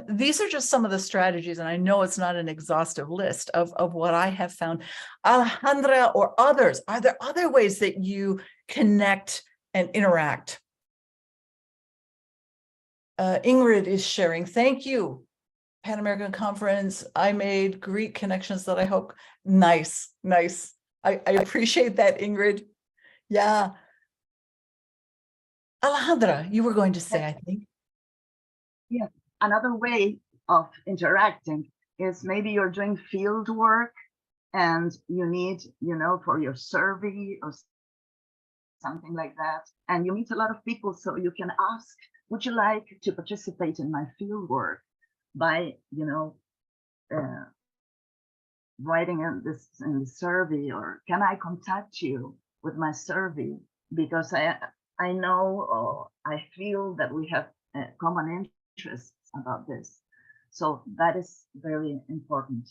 These are just some of the strategies, and I know it's not an exhaustive list of what I have found. Alejandra or others, are there other ways that you connect and interact? Ingrid is sharing, thank you. Pan American Conference, I made Greek connections that I hope, nice. I appreciate that, Ingrid. Yeah. Alejandra, you were going to say, I think. Yeah. Another way of interacting is maybe you're doing field work and you need, for your survey or something like that. And you meet a lot of people, so you can ask, would you like to participate in my field work by, writing in the survey, or can I contact you with my survey? Because I know, or I feel that we have common interests about this. So that is very important.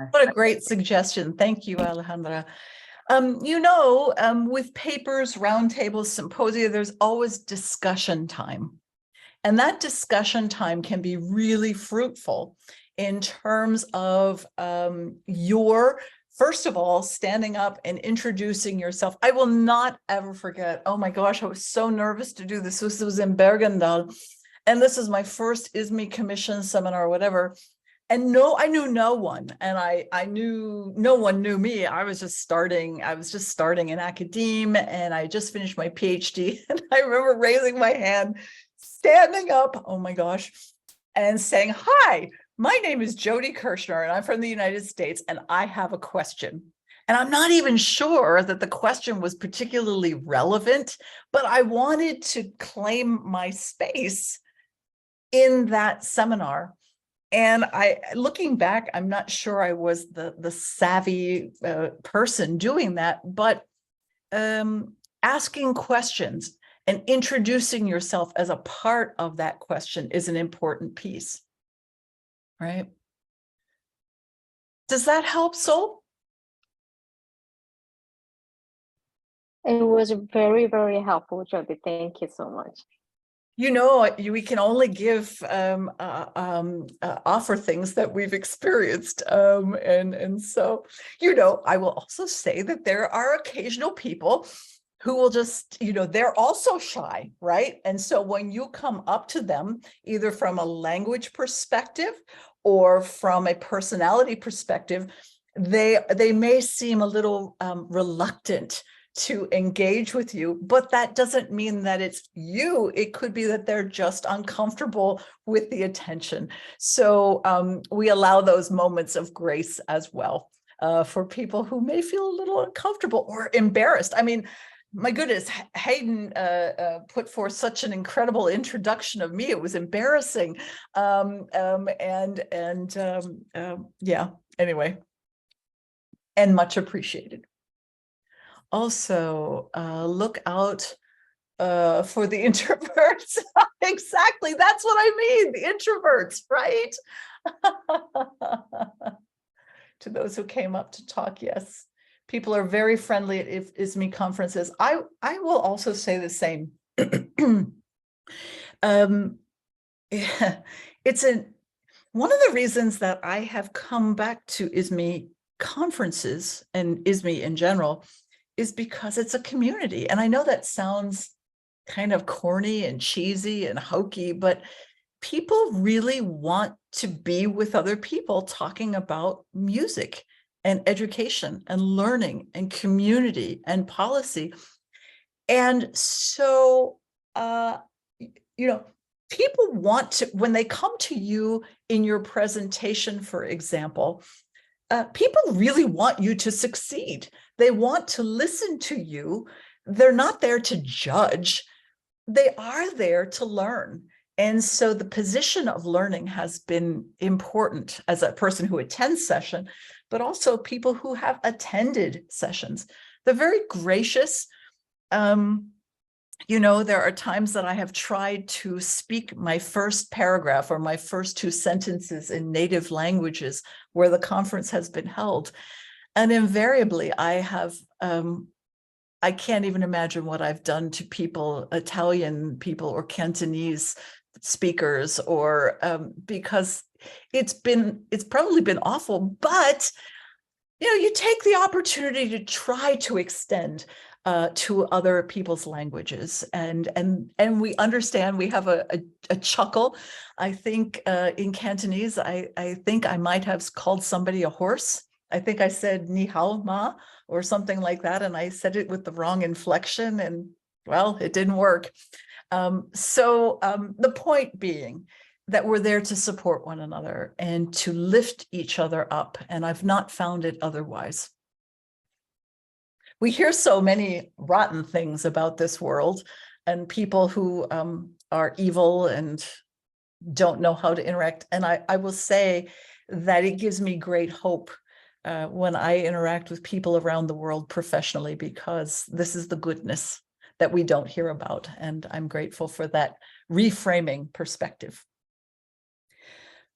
What a great suggestion. Thank you, Alejandra. With papers, roundtables, symposia, there's always discussion time. And that discussion time can be really fruitful in terms of your, first of all, standing up and introducing yourself. I will not ever forget, oh my gosh, I was so nervous to do this. This was in Bergendal. And this is my first ISME commission seminar or whatever. And I knew no one, and I knew no one knew me. I was just starting in academia, and I just finished my PhD. And I remember raising my hand, standing up, oh my gosh, and saying, hi, my name is Jody Kerchner, and I'm from the United States, and I have a question. And I'm not even sure that the question was particularly relevant, but I wanted to claim my space in that seminar. And looking back, I'm not sure I was the savvy person doing that, but asking questions and introducing yourself as a part of that question is an important piece, right? Does that help, Sol? It was very, very helpful, Jody. Thank you so much. We can only give offer things that we've experienced, and so I will also say that there are occasional people who will just they're also shy, right? And so when you come up to them, either from a language perspective or from a personality perspective, they may seem a little reluctant to engage with you, but that doesn't mean that it's you. It could be that they're just uncomfortable with the attention. So we allow those moments of grace as well for people who may feel a little uncomfortable or embarrassed. I mean, my goodness, Hayden put forth such an incredible introduction of me. It was embarrassing. Yeah, anyway, and much appreciated. Also, look out for the introverts. Exactly, that's what I mean, the introverts, right? To those who came up to talk, yes. People are very friendly at ISME conferences. I will also say the same. It's one of the reasons that I have come back to ISME conferences and ISME in general is because it's a community. And I know that sounds kind of corny and cheesy and hokey, but people really want to be with other people talking about music and education and learning and community and policy. And so people want to, when they come to you in your presentation, for example, people really want you to succeed. They want to listen to you. They're not there to judge. They are there to learn. And so the position of learning has been important as a person who attends session, but also people who have attended sessions. They're very gracious. There are times that I have tried to speak my first paragraph or my first 2 sentences in native languages where the conference has been held. And invariably, I can't even imagine what I've done to people, Italian people or Cantonese speakers, or because it's probably been awful, but you take the opportunity to try to extend to other people's languages, and we understand. We have a chuckle. I think in Cantonese, I think I might have called somebody a horse. I think I said ni hao ma or something like that, and I said it with the wrong inflection, and well, it didn't work. So the point being that we're there to support one another and to lift each other up, and I've not found it otherwise. We hear so many rotten things about this world and people who are evil and don't know how to interact. And I will say that it gives me great hope when I interact with people around the world professionally, because this is the goodness that we don't hear about. And I'm grateful for that reframing perspective.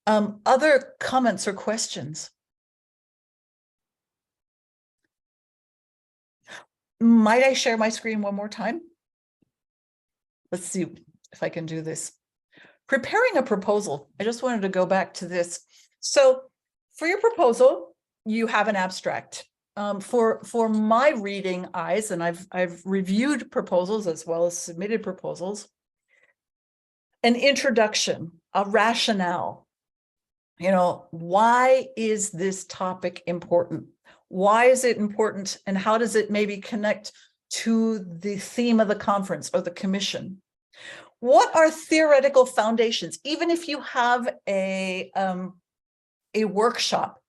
Other comments or questions? Might I share my screen one more time? Let's see if I can do this. Preparing a proposal. I just wanted to go back to this. So for your proposal, you have an abstract. For my reading eyes, and I've reviewed proposals as well as submitted proposals, an introduction, a rationale. Why is this topic important? Why is it important, and how does it maybe connect to the theme of the conference or the commission? What are theoretical foundations? Even if you have a workshop,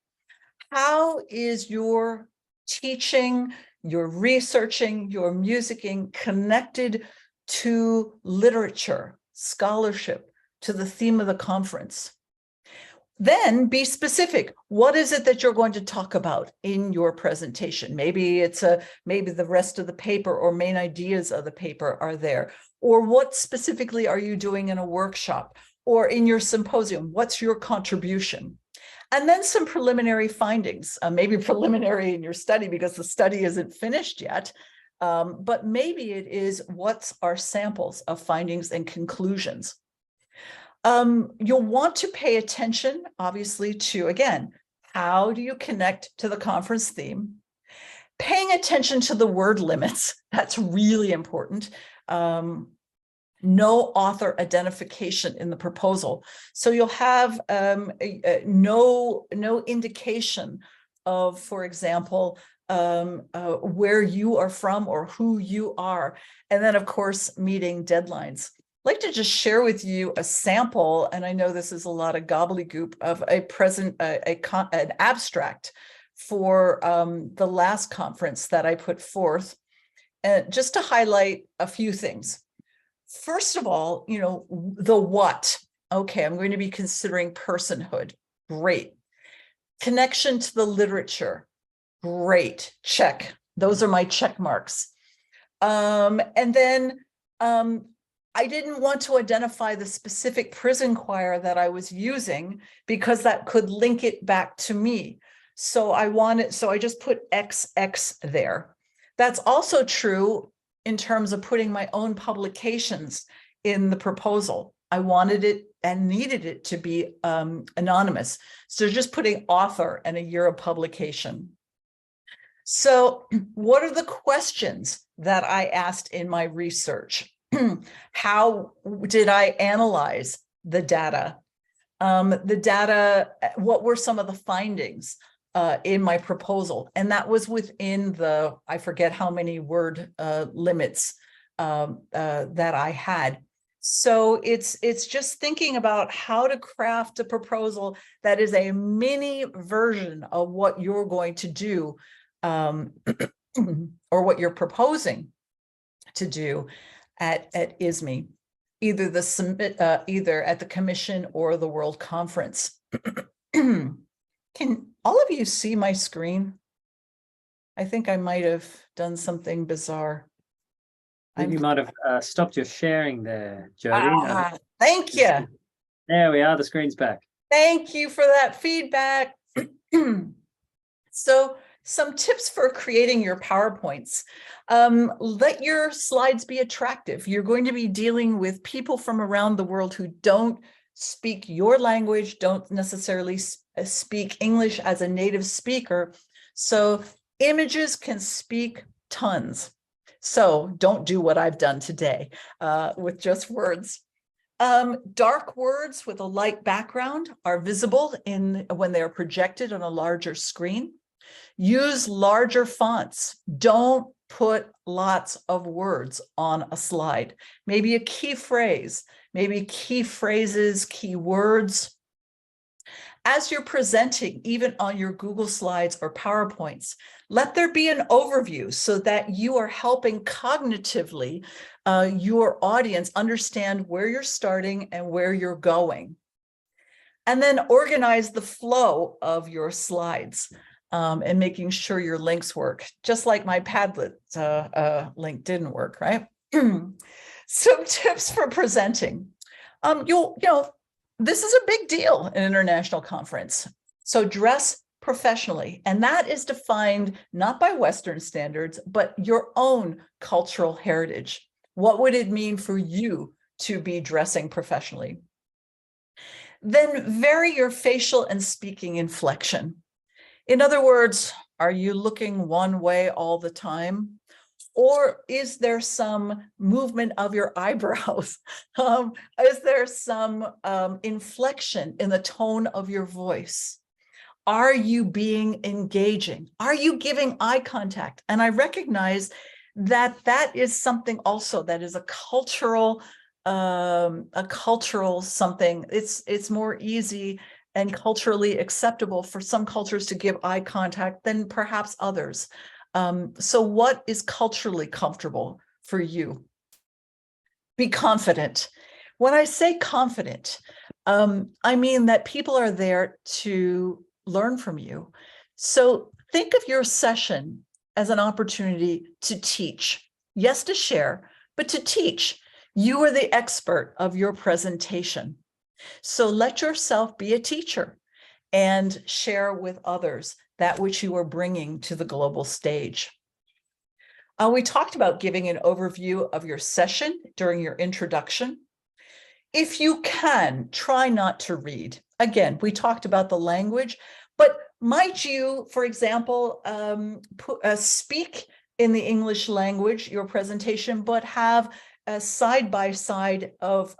how is your teaching, your researching, your musicking connected to literature, scholarship, to the theme of the conference? Then be specific. What is it that you're going to talk about in your presentation? Maybe maybe the rest of the paper or main ideas of the paper are there. Or what specifically are you doing in a workshop or in your symposium? What's your contribution? And then some preliminary findings, maybe preliminary in your study because the study isn't finished yet. But maybe it is what's our samples of findings and conclusions. You'll want to pay attention, obviously, to, again, how do you connect to the conference theme? Paying attention to the word limits, that's really important. No author identification in the proposal. So you'll have no indication of, for example, where you are from or who you are. And then, of course, meeting deadlines. I'd like to just share with you a sample, and I know this is a lot of gobbledygook, of an abstract for the last conference that I put forth, just to highlight a few things. First of all, the what. Okay, I'm going to be considering personhood. Great. Connection to the literature. Great. Check. Those are my check marks. And then I didn't want to identify the specific prison choir that I was using because that could link it back to me. So I just put XX there. That's also true in terms of putting my own publications in the proposal. I wanted it and needed it to be anonymous. So just putting author and a year of publication. So what are the questions that I asked in my research? How did I analyze the data? What were some of the findings in my proposal? And that was within the, I forget how many word limits that I had. So it's just thinking about how to craft a proposal that is a mini version of what you're going to do, or what you're proposing to do at ISME, either either at the commission or the World Conference. Can all of you see my screen? I think I might have done something bizarre. I think you might have stopped your sharing there, Jody. Thank you. There we are. The screen's back. Thank you for that feedback. So some tips for creating your PowerPoints. Let your slides be attractive. You're going to be dealing with people from around the world who don't speak your language, don't necessarily speak English as a native speaker. So images can speak tons. So don't do what I've done today with just words. Dark words with a light background are visible when they are projected on a larger screen. Use larger fonts. Don't put lots of words on a slide. Maybe a key phrase, maybe key phrases, key words. As you're presenting, even on your Google Slides or PowerPoints, let there be an overview so that you are helping cognitively your audience understand where you're starting and where you're going. And then organize the flow of your slides and making sure your links work, just like my Padlet link didn't work, right? Some tips for presenting. This is a big deal in an international conference. So dress professionally, and that is defined not by Western standards, but your own cultural heritage. What would it mean for you to be dressing professionally? Then vary your facial and speaking inflection. In other words, are you looking one way all the time? Or is there some movement of your eyebrows? Is there some inflection in the tone of your voice? Are you being engaging? Are you giving eye contact? And I recognize that that is something also that is a cultural something. It's more easy and culturally acceptable for some cultures to give eye contact than perhaps others. So what is culturally comfortable for you? Be confident. When I say confident, I mean that people are there to learn from you. So think of your session as an opportunity to teach. Yes, to share, but to teach. You are the expert of your presentation. So let yourself be a teacher and share with others that which you are bringing to the global stage. We talked about giving an overview of your session during your introduction. If you can, try not to read. Again, we talked about the language, but might you, for example, speak in the English language, your presentation, but have a side-by-side of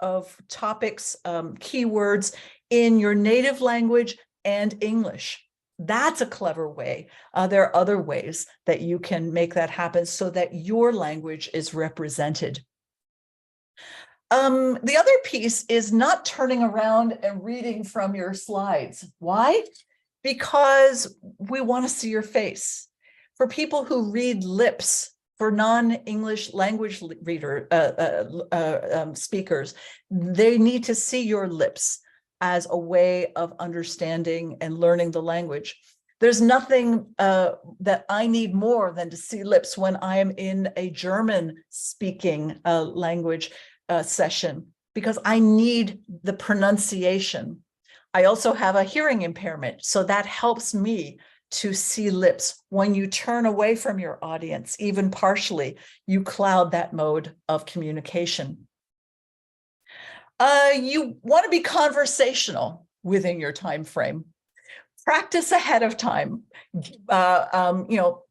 topics, keywords in your native language and English. That's a clever way. There are other ways that you can make that happen so that your language is represented. The other piece is not turning around and reading from your slides. Why? Because we want to see your face. For people who read lips, for non-English language speakers, they need to see your lips as a way of understanding and learning the language. There's nothing that I need more than to see lips when I am in a German speaking language session, because I need the pronunciation. I also have a hearing impairment, so that helps me to see lips. When you turn away from your audience, even partially, you cloud that mode of communication. You want to be conversational within your time frame. Practice ahead of time.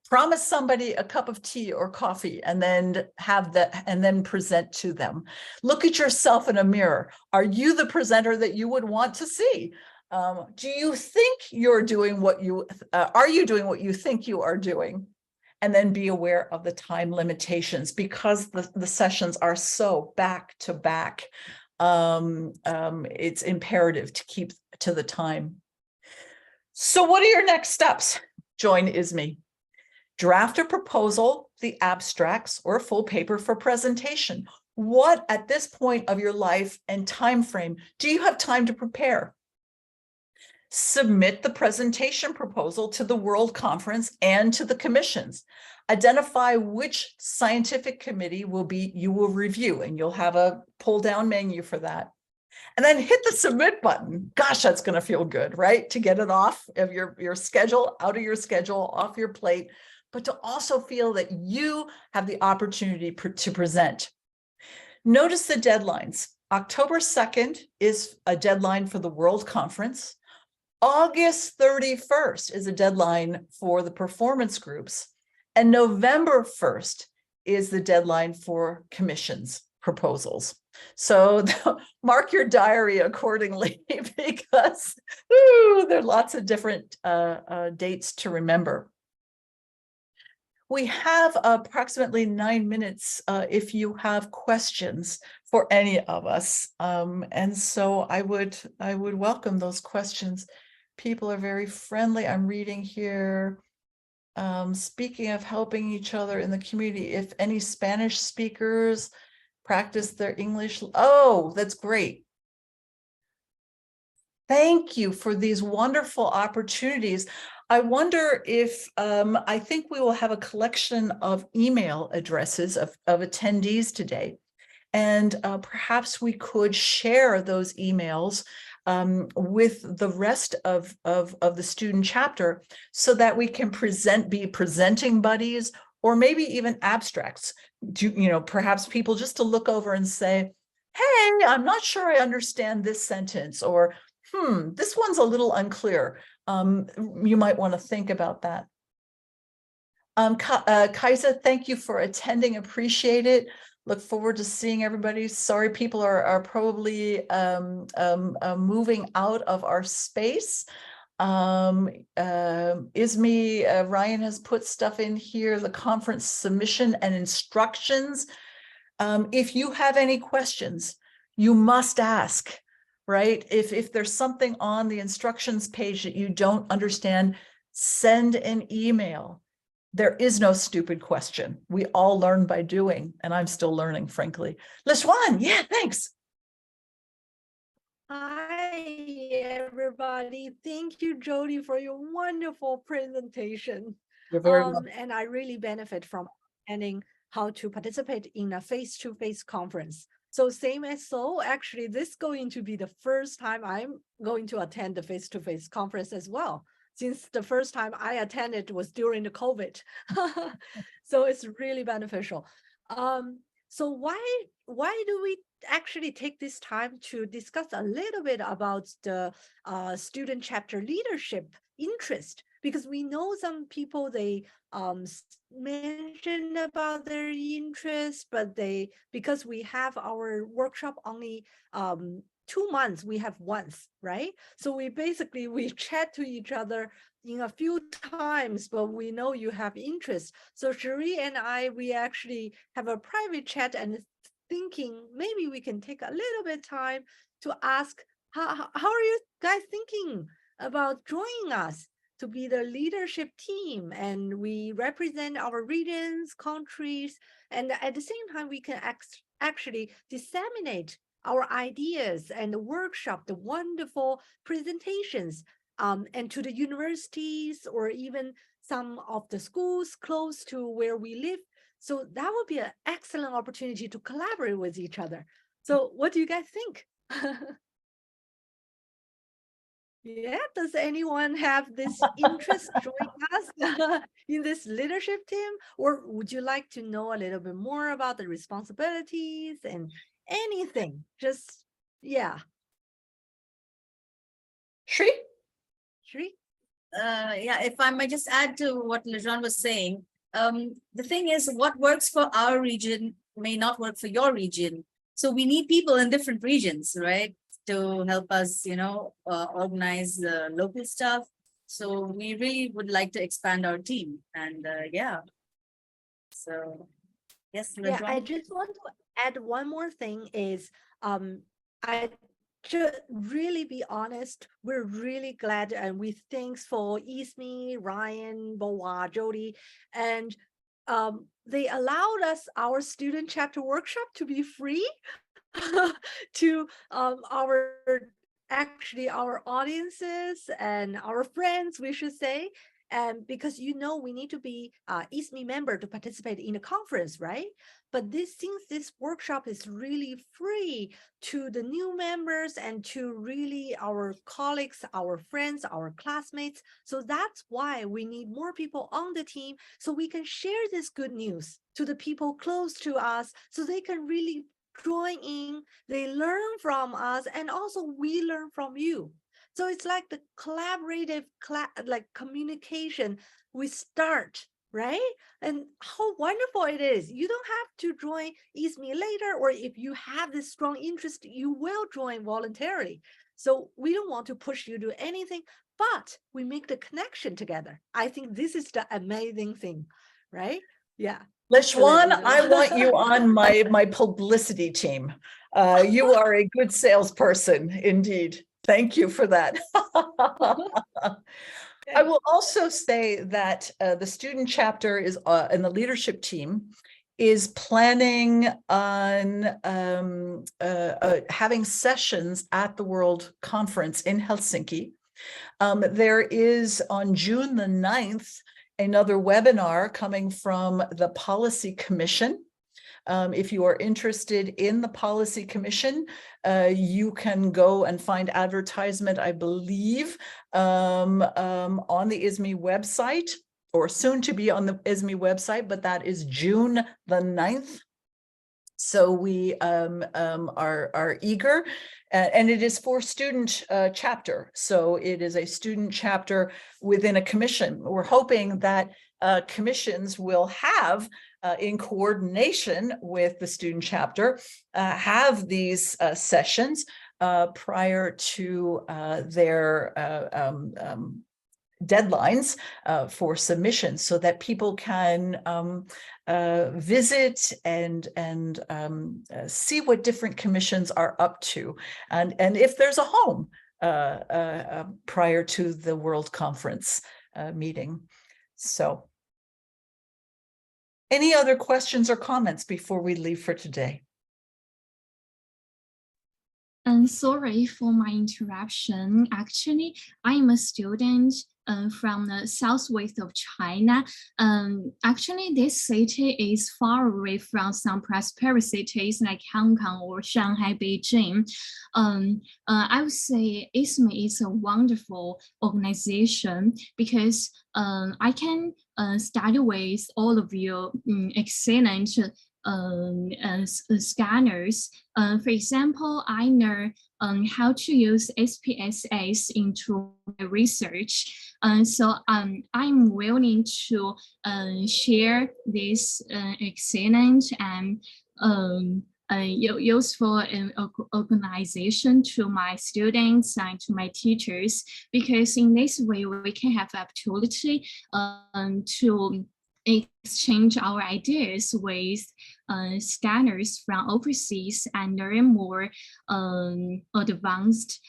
Promise somebody a cup of tea or coffee and then present to them. Look at yourself in a mirror. Are you the presenter that you would want to see? Do you think you're doing what you are you doing what you think you are doing? and then be aware of the time limitations because the sessions are so back to back. It's imperative to keep to the time. So what are your next steps? Join ISME. Draft a proposal, the abstracts, or a full paper for presentation. What at this point of your life and time frame do you have time to prepare? Submit the presentation proposal to the World Conference and to the commissions. Identify which scientific committee you will review, and you'll have a pull down menu for that. And then hit the submit button. Gosh, that's going to feel good, right? To get it off of your schedule, out of your schedule, off your plate, but to also feel that you have the opportunity to present. Notice the deadlines. October 2nd is a deadline for the World Conference. August 31st is a deadline for the performance groups. And November 1st is the deadline for commissions proposals. So mark your diary accordingly because there are lots of different dates to remember. We have approximately 9 minutes if you have questions for any of us. And so I would welcome those questions. People are very friendly. I'm reading here. Speaking of helping each other in the community, if any Spanish speakers practice their English. Oh, that's great. Thank you for these wonderful opportunities. I wonder if, I think we will have a collection of email addresses of attendees today. And perhaps we could share those emails with the rest of the student chapter so that we can be presenting buddies, or maybe even abstracts, perhaps people just to look over and say, hey, I'm not sure I understand this sentence, or this one's a little unclear. You might want to think about that. Kaisa, thank you for attending. Appreciate it. Look forward to seeing everybody. Sorry, people are probably moving out of our space. ISME, Ryan has put stuff in here, the conference submission and instructions. If you have any questions, you must ask, right? If there's something on the instructions page that you don't understand, send an email. There is no stupid question. We all learn by doing, and I'm still learning, frankly. LeSwan, yeah, thanks. Hi, everybody. Thank you, Jody, for your wonderful presentation. You're very welcome. And I really benefit from understanding how to participate in a face-to-face conference. So same as so, actually, this is going to be the first time I'm going to attend the face-to-face conference as well, since the first time I attended was during the COVID. So it's really beneficial. So why do we actually take this time to discuss a little bit about the student chapter leadership interest? Because we know some people, they mention about their interest, but because we have our workshop only 2 months, we have once, right? So we chat to each other in a few times, but we know you have interest. So Cherie and we actually have a private chat and thinking maybe we can take a little bit time to ask, how are you guys thinking about joining us to be the leadership team? And we represent our regions, countries, and at the same time, we can actually disseminate our ideas and workshop the wonderful presentations and to the universities or even some of the schools close to where we live. So that would be an excellent opportunity to collaborate with each other. So what do you guys think? Yeah, does anyone have this interest joining us in this leadership team? Or would you like to know a little bit more about the responsibilities and anything? Just, yeah. Shri? Yeah, if I might just add to what Lejean was saying, the thing is, what works for our region may not work for your region. So we need people in different regions, right, to help us, organize the local stuff. So we really would like to expand our team. And yeah, So, yes, Yeah, I Lajwan? just want to add one more thing is I should really be honest, we're really glad and we thanks for ISME, Ryan, Boa, Jody, and they allowed us our student chapter workshop to be free to our audiences and our friends, we should say. And because we need to be ISME member to participate in the conference, right? But since this workshop is really free to the new members and to really our colleagues, our friends, our classmates. So that's why we need more people on the team so we can share this good news to the people close to us so they can really join in, they learn from us, and also we learn from you. So it's like the collaborative communication we start, right? And how wonderful it is. You don't have to join ISME later, or if you have this strong interest, you will join voluntarily. So we don't want to push you to do anything, but we make the connection together. I think this is the amazing thing, right? Yeah. Leshwan, you know. I want you on my publicity team. You are a good salesperson, indeed. Thank you for that. I will also say that the student chapter is and the leadership team is planning on having sessions at the World Conference in Helsinki. There is on June the 9th, another webinar coming from the Policy Commission. If you are interested in the Policy Commission, you can go and find advertisement, I believe, on the ISME website, or soon to be on the ISME website, but that is June the 9th. So we are eager, and it is for student chapter. So it is a student chapter within a commission. We're hoping that commissions will have, in coordination with the student chapter, have these sessions prior to their deadlines for submission, so that people can visit and see what different commissions are up to, and if there's a home prior to the World Conference meeting. So, any other questions or comments before we leave for today? Sorry for my interruption. Actually, I'm a student from the southwest of China. Actually, this city is far away from some prosperous cities like Hong Kong or Shanghai, Beijing. I would say ISME is a wonderful organization because I can study with all of your excellent scanners. For example, I know how to use SPSS into my research. So I'm willing to share this excellent and useful organization to my students and to my teachers, because in this way we can have the opportunity to exchange our ideas with scanners from overseas and learn more advanced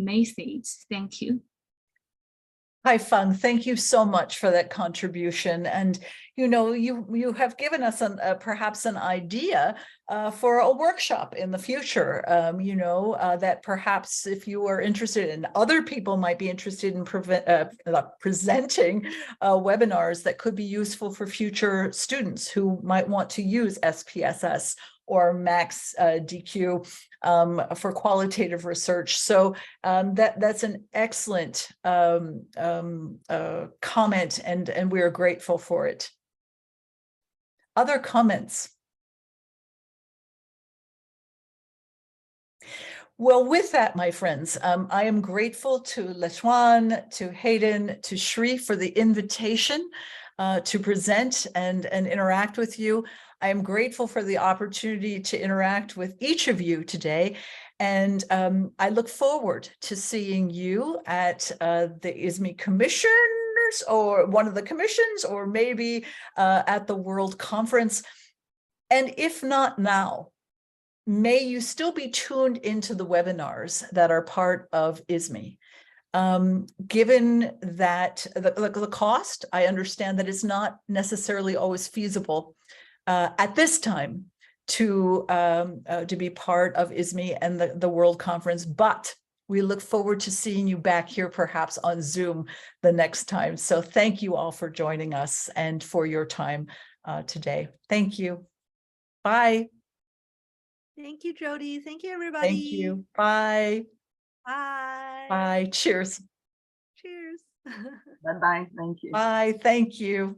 methods. Thank you. Hi, Feng. Thank you so much for that contribution. And you have given us perhaps an idea for a workshop in the future. That perhaps if you are interested, and other people might be interested in presenting webinars that could be useful for future students who might want to use SPSS or Max DQ for qualitative research. So that's an excellent comment, and we are grateful for it. Other comments? Well, with that, my friends, I am grateful to Leshwan, to Hayden, to Shri for the invitation to present and interact with you. I am grateful for the opportunity to interact with each of you today. And I look forward to seeing you at the ISME Commission webinars or one of the commissions, or maybe at the World Conference. And if not now, may you still be tuned into the webinars that are part of ISME. Given that the cost, I understand that it's not necessarily always feasible at this time to be part of ISME and the World Conference, but we look forward to seeing you back here, perhaps on Zoom the next time. So thank you all for joining us and for your time today. Thank you. Bye. Thank you, Jody. Thank you, everybody. Thank you. Bye. Bye. Bye. Cheers. Cheers. Bye-bye. Thank you. Bye. Thank you.